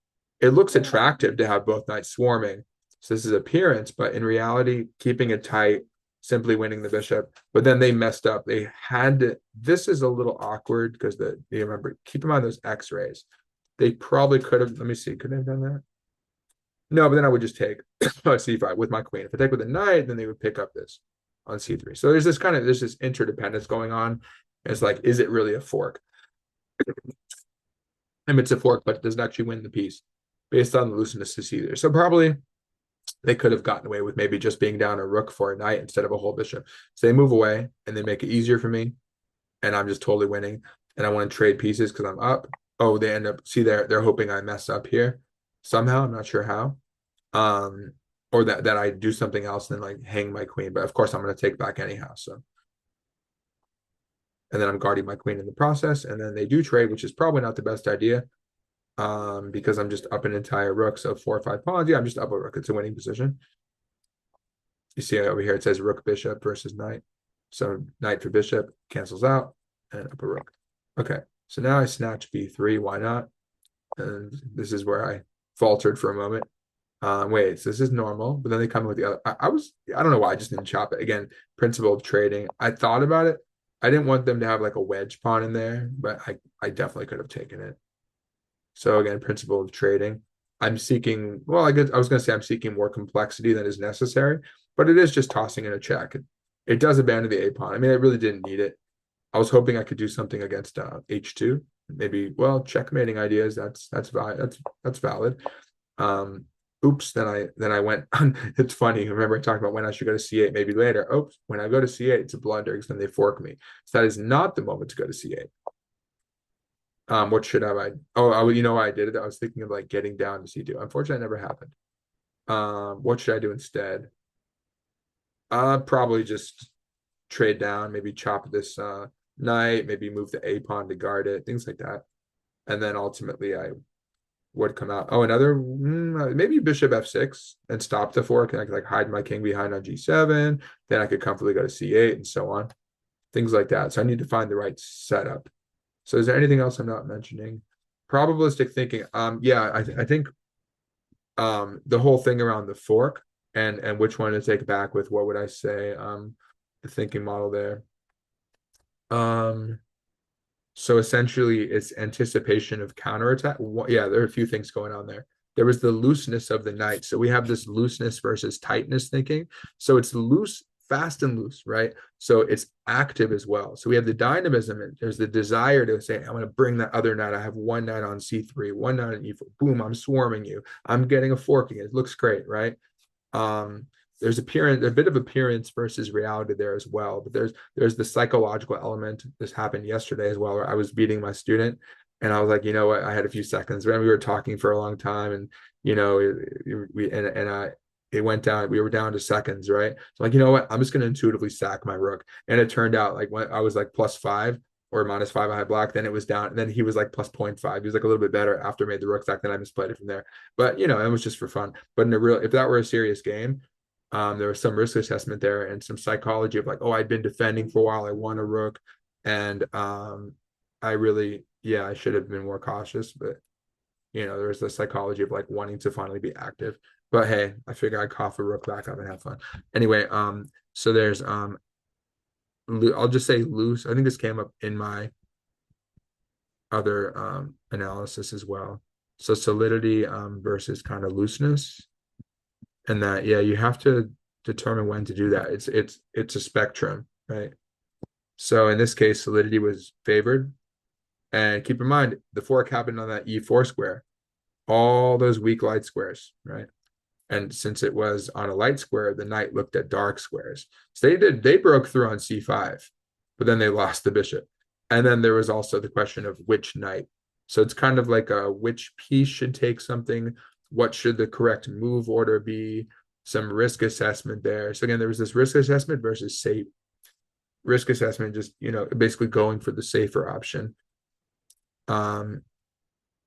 A: It looks attractive to have both knights swarming. So this is appearance, but in reality, keeping it tight, simply winning the bishop. But then they messed up. They had to, this is a little awkward because you remember, keep in mind those X-rays. They probably could have, let me see, could they have done that? No, but then I would just take c5 with my queen. If I take with a knight, then they would pick up this on c3. So there's this interdependence going on. It's like, is it really a fork? And it's a fork, but it doesn't actually win the piece based on the looseness to c there. So probably they could have gotten away with maybe just being down a rook for a knight instead of a whole bishop. So they move away and they make it easier for me. And I'm just totally winning. And I want to trade pieces because I'm up. Oh, they end up, see, they're hoping I mess up here somehow. I'm not sure how. Or that I do something else and then like hang my queen. But of course, I'm going to take back anyhow. So, and then I'm guarding my queen in the process. And then they do trade, which is probably not the best idea. Because I'm just up an entire rook. So 4 or 5 pawns. Yeah, I'm just up a rook. It's a winning position. You see over here, it says rook, bishop versus knight. So knight for bishop cancels out and up a rook. Okay, so now I snatch b3. Why not? And this is where I faltered for a moment. Wait, so this is normal, but then they come with the other. I don't know why I just didn't chop it. Again, principle of trading. I thought about it. I didn't want them to have like a wedge pawn in there, but I definitely could have taken it. So again, principle of trading. I'm seeking, well, I guess I was going to say I'm seeking more complexity than is necessary, but it is just tossing in a check. It does abandon the A pawn. I mean, I really didn't need it. I was hoping I could do something against H2. Maybe, well, checkmating ideas. That's valid. Oops. Then I went. It's funny. Remember I talked about when I should go to C8. Maybe later. Oops. When I go to C8, it's a blunder because then they fork me. So that is not the moment to go to C8. What should have I? Oh, you know why I did it? I was thinking of like getting down to C2. Unfortunately, it never happened. What should I do instead? Probably just trade down, maybe chop this knight, maybe move the A pawn to guard it, things like that. And then ultimately I would come out. Oh, another maybe bishop f6 and stop the fork, and I could like hide my king behind on g7. Then I could comfortably go to c8 and so on, things like that. So I need to find the right setup. So is there anything else I'm not mentioning? Probabilistic thinking. Yeah, I think the whole thing around the fork and which one to take back with, what would I say? The thinking model there. So essentially it's anticipation of counterattack. Yeah, there are a few things going on there. There was the looseness of the knight. So we have this looseness versus tightness thinking. So it's loose, fast and loose, right? So it's active as well. So we have the dynamism, and there's the desire to say, I'm going to bring that other knight. I have one knight on c3, one knight on e4. Boom, I'm swarming you. I'm getting a forking. It looks great, right? There's a bit of appearance versus reality there as well. But there's the psychological element. This happened yesterday as well, where I was beating my student, and I was like, you know what? I had a few seconds when we were talking for a long time, and you know, it went down. We were down to seconds, right? So like, you know what? I'm just going to intuitively sack my rook, and it turned out like when I was like +5 or -5, I had black. Then it was down, and then he was like +0.5. He was like a little bit better after I made the rook stack. Then I misplayed it from there. But you know, it was just for fun. But if that were a serious game, there was some risk assessment there and some psychology of like, oh, I'd been defending for a while. I won a rook. And I really, yeah, I should have been more cautious. But, you know, there's the psychology of like wanting to finally be active. But hey, I figure I'd cough a rook back up and have fun. Anyway, so there's, I'll just say loose. I think this came up in my other analysis as well. So solidity versus kind of looseness. And that, yeah, you have to determine when to do that. It's a spectrum, right? So in this case, solidity was favored. And keep in mind, the fork happened on that e4 square. all those weak light squares, right? And since it was on a light square, the knight looked at dark squares. So they broke through on c5, but then they lost the bishop. And then there was also the question of which knight. So it's kind of like a which piece should take something, what should the correct move order be, some risk assessment there. So again, there was this risk assessment versus safe risk assessment, just basically going for the safer option.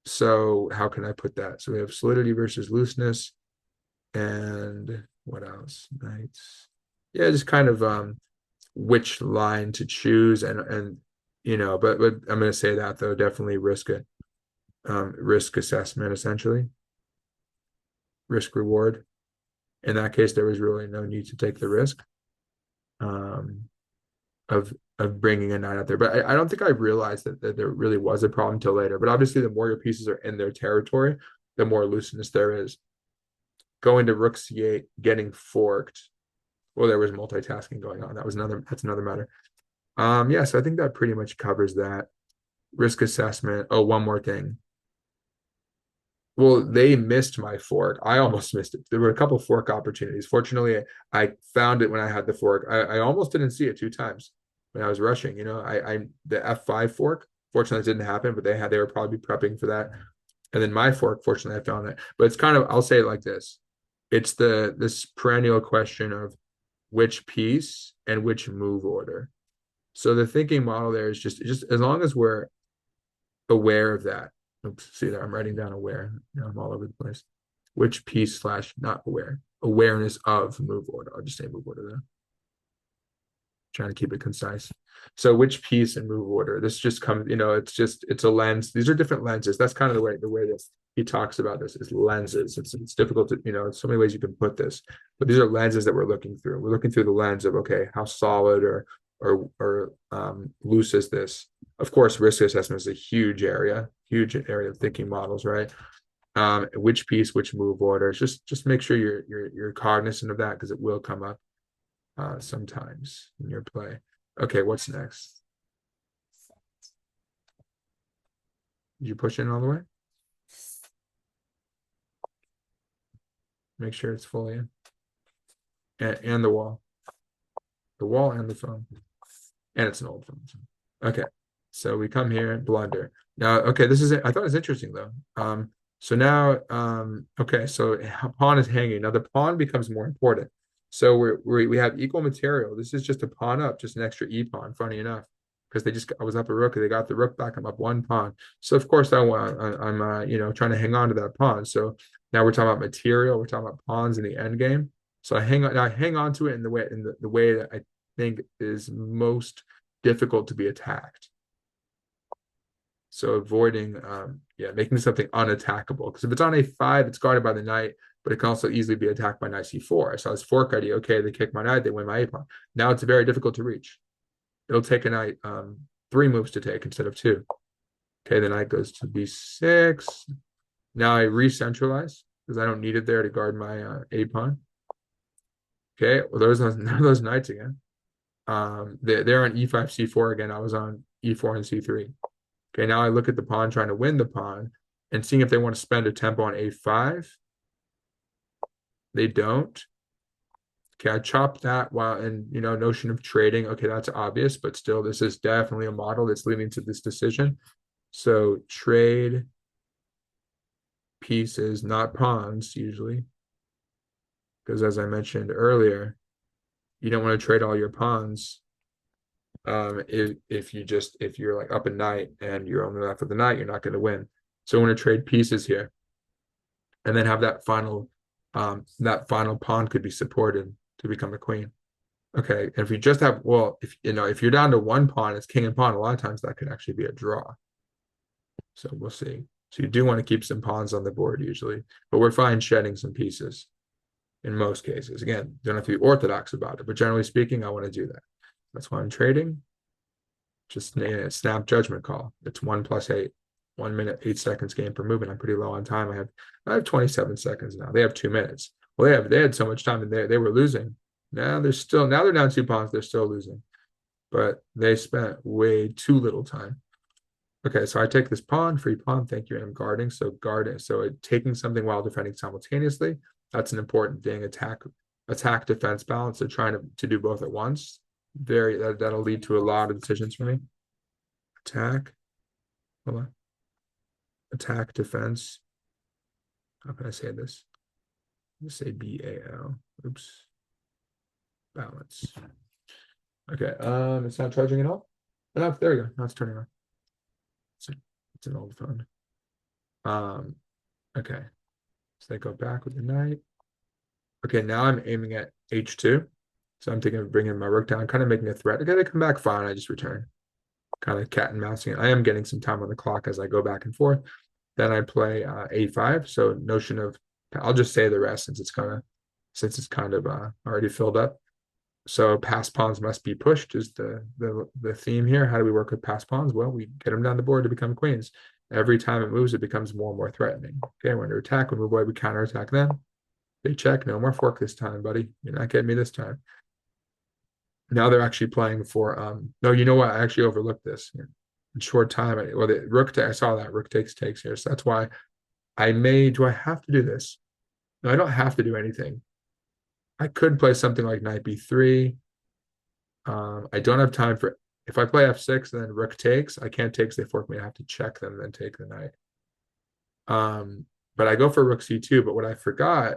A: So how can I put that? So we have solidity versus looseness. And what else? Knights. Yeah, just kind of which line to choose and but I'm gonna say that though, definitely risk assessment, essentially. Risk reward. In that case, there was really no need to take the risk of bringing a knight out there. But I don't think I realized that there really was a problem until later. But obviously, the more your pieces are in their territory, the more looseness there is. Going to rook c8, getting forked. Well, there was multitasking going on. That's another matter. Yeah, so I think that pretty much covers that. Risk assessment. Oh, one more thing. Well, they missed my fork. I almost missed it. There were a couple fork opportunities. Fortunately, I found it when I had the fork. I almost didn't see it 2 times when I was rushing. The F5 fork. Fortunately, it didn't happen, but they were probably prepping for that. And then my fork, fortunately, I found it. But it's kind of, I'll say it like this. It's this perennial question of which piece and which move order. So the thinking model there is just as long as we're aware of that. Oops, see there, I'm writing down aware. I'm all over the place. Which piece / not aware. Awareness of move order. I'll just say move order there. Trying to keep it concise. So which piece and move order? This just comes, it's a lens. These are different lenses. That's kind of the way that he talks about this is lenses. It's difficult to, there's so many ways you can put this, but these are lenses that we're looking through. We're looking through the lens of, okay, how solid or loose is this? Of course, risk assessment is a huge area of thinking models, right? Which piece, which move order? Just make sure you're cognizant of that because it will come up sometimes in your play. Okay, what's next? Did you push in all the way? Make sure it's fully in. And the wall. The wall and the phone. And it's an old phone. Okay, so we come here, blunder. Now, okay, this is it. I thought it was interesting though. So now, okay, so pawn is hanging. Now the pawn becomes more important. So we have equal material. This is just a pawn up, just an extra e pawn. Funny enough, because I was up a rook, they got the rook back. I'm up 1 pawn. So of course I'm trying to hang on to that pawn. So now we're talking about material. We're talking about pawns in the end game. So I hang on to it in the way that I think is most difficult to be attacked. So avoiding, making something unattackable. Because if it's on a5, it's guarded by the knight, but it can also easily be attacked by knight c4. So this fork idea, okay, they kick my knight, they win my a pawn. Now it's very difficult to reach. It'll take a knight 3 moves to take instead of 2. Okay, the knight goes to b6. Now I re-centralize because I don't need it there to guard my a pawn. Okay, well, those knights again. They're on e5, c4 again. I was on e4 and c3. Okay, now I look at the pawn trying to win the pawn and seeing if they want to spend a tempo on a5. They don't. Okay, I chop that notion of trading. Okay, that's obvious, but still, this is definitely a model that's leading to this decision. So trade pieces, not pawns, usually. Because as I mentioned earlier, you don't want to trade all your pawns. If you're like up a knight and you're only left with the knight, you're not going to win. So I want to trade pieces here, and then have that final pawn could be supported to become a queen. Okay, and if you just have, if you're down to 1 pawn, it's king and pawn. A lot of times that could actually be a draw. So we'll see. So you do want to keep some pawns on the board usually, but we're fine shedding some pieces in most cases. Again, don't have to be orthodox about it, but generally speaking, I want to do that. That's why I'm trading. Just a snap judgment call. It's 1 + 8. 1 minute, 8 seconds game per movement. I'm pretty low on time. I have 27 seconds now. They have 2 minutes. Well, they had so much time and they were losing. Now they're down 2 pawns. They're still losing, but they spent way too little time. Okay, so I take this pawn, free pawn, thank you, and I'm guarding. So guarding, so taking something while defending simultaneously. That's an important thing. Attack, defense balance. So trying to do both at once. That'll lead to a lot of decisions for me. Attack, hold on. Attack, defense. How can I say this? Let's say BAL. Oops. Balance. Okay, it's not charging at all. Oh, there we go. Now it's turning on. It's an old phone. Okay. So they go back with the knight. Okay, now I'm aiming at H2. So I'm thinking of bringing my rook down, kind of making a threat. Okay, they come back fine. I just return. Kind of cat and mousing. I am getting some time on the clock as I go back and forth. Then I play A5. So notion of, I'll just say the rest since it's kind of already filled up. So pass pawns must be pushed is the theme here. How do we work with pass pawns? Well, we get them down the board to become queens. Every time it moves, it becomes more and more threatening. Okay, we're under attack. We move away, we counterattack them. They check. No more fork this time, buddy. You're not getting me this time. Now they're actually playing for no, you know what? I actually overlooked this in short time. Well, the rook I saw that rook takes here. So that's why do I have to do this? No, I don't have to do anything. I could play something like knight b3. I don't have time for if I play f6 and then rook takes, I can't take, they fork me. I have to check them and then take the knight. But I go for rook c2. But what I forgot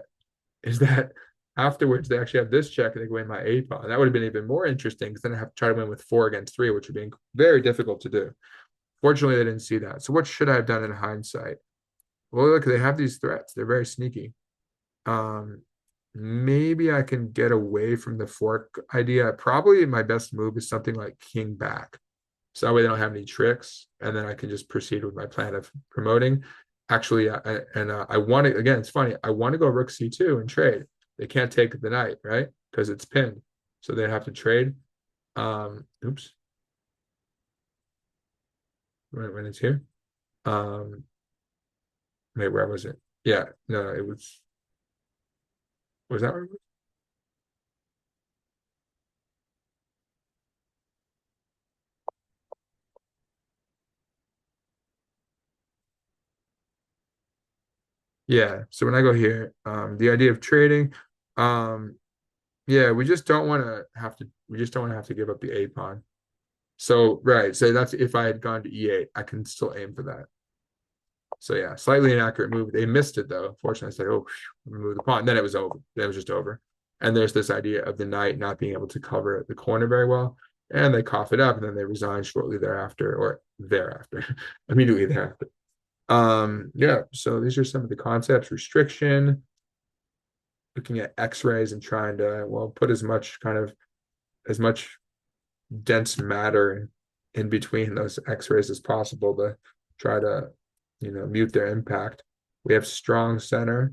A: is that afterwards they actually have this check and they go in my a pawn. That would have been even more interesting because then I have to try to win with 4 against 3, which would be very difficult to do. Fortunately, they didn't see that. So what should I have done in hindsight? Well, look, they have these threats. They're very sneaky. Maybe I can get away from the fork idea. Probably my best move is something like king back. So that way they don't have any tricks. And then I can just proceed with my plan of promoting. Actually, I want to, again, it's funny. I want to go rook c2 and trade. They can't take the knight, right? Because it's pinned. So they have to trade. Oops. When it's here. Wait, where was it? Yeah, no, it was that where it was? Yeah. So when I go here, the idea of trading, yeah, we just don't want to have to give up the A pawn. So right, so that's if I had gone to E8, I can still aim for that. So yeah, slightly inaccurate move. They missed it though. Fortunately, I said, "Oh, remove the pawn." Then it was over. Then it was just over. And there's this idea of the knight not being able to cover the corner very well, and they cough it up, and then they resign shortly thereafter, or thereafter, immediately thereafter. Yeah. So these are some of the concepts: restriction, looking at X-rays, and trying to put as much dense matter in between those X-rays as possible to try to mute their impact. We have strong center.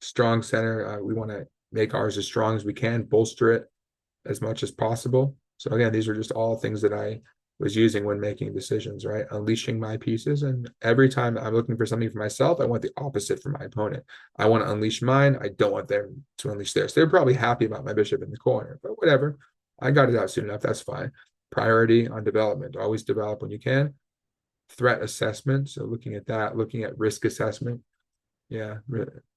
A: We want to make ours as strong as we can, bolster it as much as possible. So again, these are just all things that I was using when making decisions, right? Unleashing my pieces. And every time I'm looking for something for myself, I want the opposite for my opponent. I want to unleash mine. I don't want them to unleash theirs. They're probably happy about my bishop in the corner, but whatever. I got it out soon enough. That's fine. Priority on development. Always develop when you can. Threat assessment. So looking at that, looking at risk assessment. Yeah,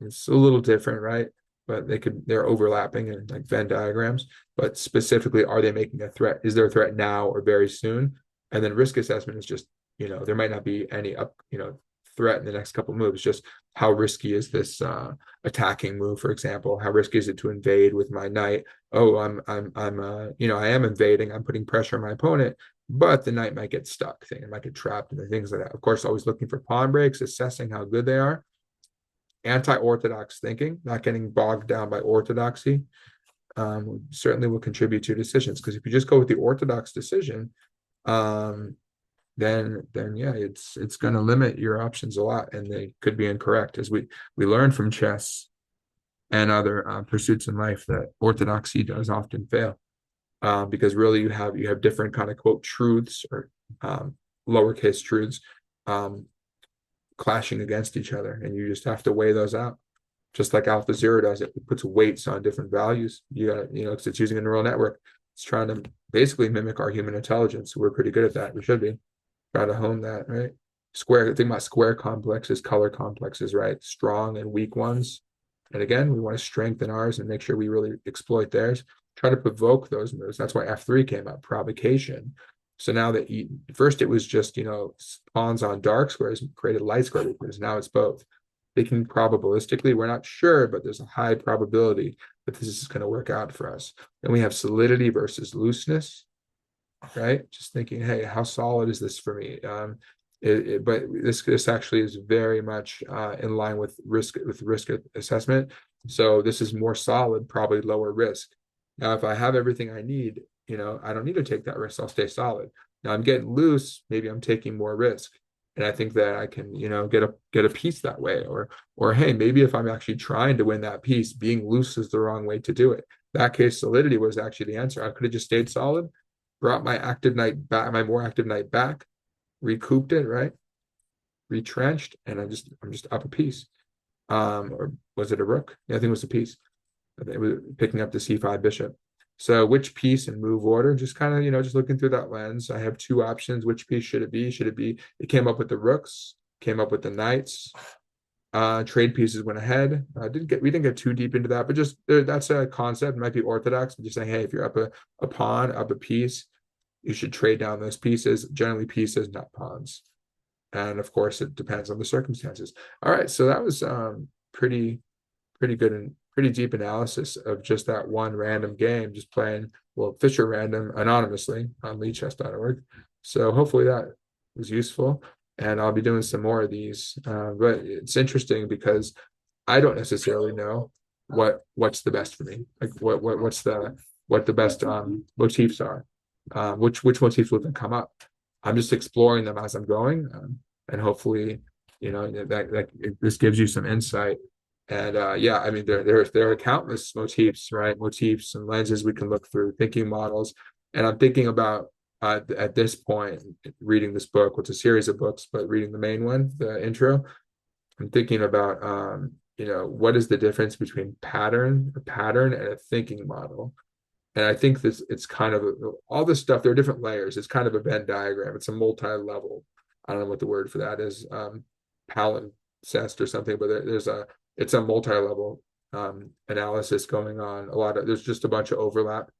A: it's a little different, right? But they're overlapping in like Venn diagrams. But specifically, are they making a threat? Is there a threat now or very soon? And then risk assessment is just, there might not be any threat in the next couple of moves. Just how risky is this attacking move, for example? How risky is it to invade with my knight? Oh, I am invading. I'm putting pressure on my opponent, but the knight might get stuck. It might get trapped, and things like that. Of course, always looking for pawn breaks, assessing how good they are. Anti-orthodox thinking, not getting bogged down by orthodoxy, certainly will contribute to decisions. Because if you just go with the orthodox decision, then yeah, it's going to limit your options a lot, and they could be incorrect. As we learn from chess and other pursuits in life, that orthodoxy does often fail, because really you have different kind of quote truths or lowercase truths. Clashing against each other, and you just have to weigh those out, just like AlphaZero does. It puts weights on different values. You got because it's using a neural network. It's trying to basically mimic our human intelligence. We're pretty good at that. We should be. Try to hone that, right? Square, think about square complexes, color complexes, right? Strong and weak ones. And again, we want to strengthen ours and make sure we really exploit theirs. Try to provoke those moves. That's why F3 came up, provocation. So now that first it was just, pawns on dark squares created light square weakness. Now it's both. Thinking probabilistically, we're not sure, but there's a high probability that this is going to work out for us. Then we have solidity versus looseness, right? Just thinking, hey, how solid is this for me? But this actually is very much in line with risk assessment. So this is more solid, probably lower risk. Now, if I have everything I need, I don't need to take that risk. I'll stay solid. Now I'm getting loose. Maybe I'm taking more risk, and I think that I can, get a piece that way. Or hey, maybe if I'm actually trying to win that piece, being loose is the wrong way to do it. That case, solidity was actually the answer. I could have just stayed solid, brought my active knight back, my more active knight back, recouped it, right? Retrenched, and I'm just up a piece. Or was it a rook? Yeah, I think it was a piece. It was picking up the c5 bishop. So which piece and move order? Just kind of, just looking through that lens. I have two options. Which piece should it be? Should it be? It came up with the rooks, came up with the knights. Trade pieces went ahead. We didn't get too deep into that, but just that's a concept. It might be orthodox. But just saying, hey, if you're up a pawn, up a piece, you should trade down those pieces. Generally, pieces, not pawns. And of course, it depends on the circumstances. All right, so that was pretty good and pretty deep analysis of just that one random game, just playing, well, Fischer random anonymously on lichess.org. So hopefully that was useful, and I'll be doing some more of these. But it's interesting because I don't necessarily know what's the best for me, like what the best motifs are, which motifs will then come up. I'm just exploring them as I'm going, and hopefully, this gives you some insight. And yeah, I mean, there are countless motifs, right? Motifs and lenses we can look through, thinking models. And I'm thinking about at this point, reading this book, which is a series of books, but reading the main one, the intro, I'm thinking about what is the difference between a pattern and a thinking model. And I think it's kind of all this stuff, there are different layers. It's kind of a Venn diagram. It's a multi-level. I don't know what the word for that is, palimpsest or something, but it's a multi-level analysis going on. There's just a bunch of overlap.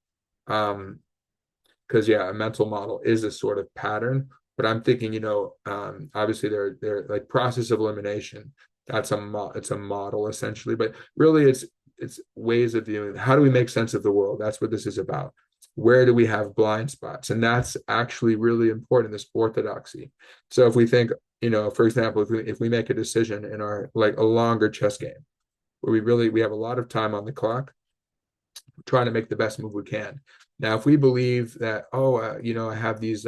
A: Because yeah, a mental model is a sort of pattern, but I'm thinking, obviously they're like process of elimination. It's a model essentially, but really it's ways of viewing. How do we make sense of the world? That's what this is about. Where do we have blind spots? And that's actually really important, this orthodoxy. So if we think, for example, if we make a decision in our, like, a longer chess game where we have a lot of time on the clock, trying to make the best move we can. Now, if we believe that, I have these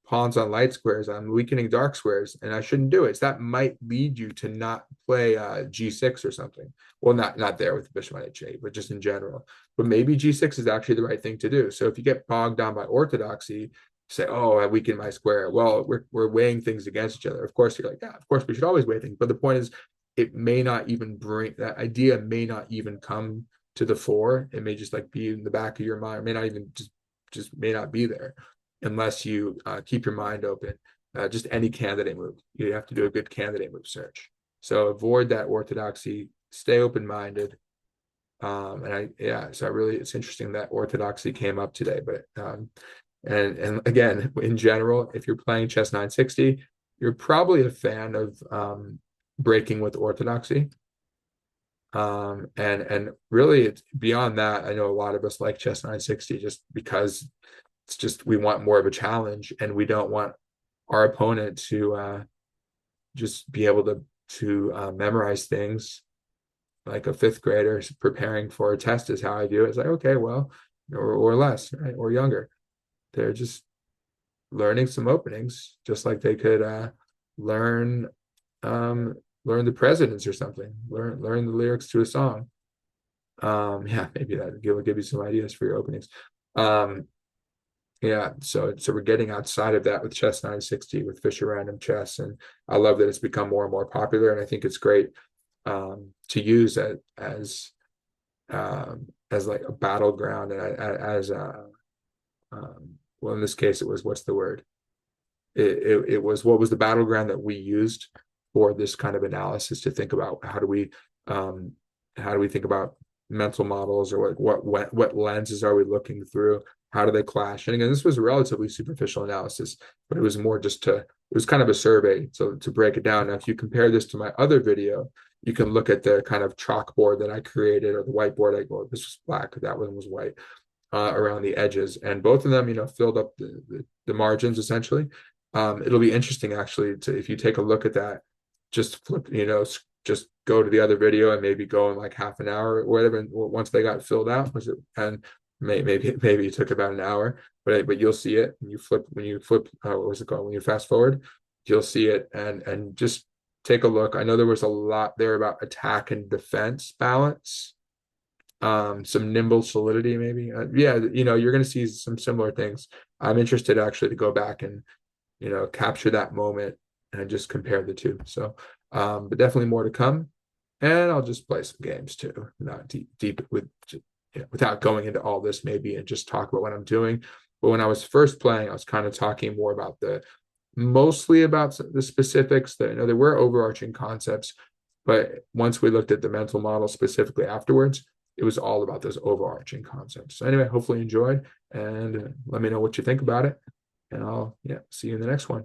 A: pawns on light squares, I'm weakening dark squares, and I shouldn't do it. So that might lead you to not play g6 or something. Well, not there with the bishop on h8, but just in general. But maybe g6 is actually the right thing to do. So if you get bogged down by orthodoxy, say, oh, I weaken my square. Well, we're weighing things against each other. Of course, you're like, yeah, of course we should always weigh things. But the point is, it may not even that idea may not even come to the fore. It may just like be in the back of your mind. It may not even just may not be there unless you keep your mind open. Just any candidate move. You have to do a good candidate move search. So avoid that orthodoxy, stay open-minded. So it's interesting that orthodoxy came up today, but and again, in general, if you're playing chess 960, you're probably a fan of breaking with orthodoxy. And really it's beyond that. I know a lot of us like chess 960 just because it's just, we want more of a challenge, and we don't want our opponent to just be able to memorize things like a fifth grader preparing for a test is how I view it. It's like, okay, well, or less, right? Or younger. They're just learning some openings, just like they could learn the presidents or something, learn the lyrics to a song. Maybe that will give you some ideas for your openings. So we're getting outside of that with chess 960, with Fischer random chess, and I love that it's become more and more popular, and I think it's great to use it as like a battleground, and as well, in this case it was, what's the word, it was what was the battleground that we used for this kind of analysis to think about um, how do we think about mental models, or like what lenses are we looking through? How do they clash? And again, this was a relatively superficial analysis, but it was more just to, it was kind of a survey. So to break it down, now if you compare this to my other video, you can look at the kind of chalkboard that I created, or the whiteboard. This was black, that one was white, around the edges, and both of them, filled up the margins essentially. It'll be interesting actually to, if you take a look at that, just flip, just go to the other video and maybe go in like half an hour or whatever. And once they got filled out, was it, and maybe it took about an hour, but you'll see it when you flip, what was it called, when you fast forward, you'll see it, and just take a look. I know there was a lot there about attack and defense balance, some nimble solidity maybe. Yeah, you're going to see some similar things. I'm interested actually to go back and capture that moment and just compare the two. So but definitely more to come, and I'll just play some games too, not deep with, without going into all this maybe, and just talk about what I'm doing. But when I was first playing, I was kind of talking more about mostly about the specifics. That there were overarching concepts, but once we looked at the mental model specifically afterwards, it was all about those overarching concepts. So anyway, hopefully you enjoyed, and let me know what you think about it, and I'll see you in the next one.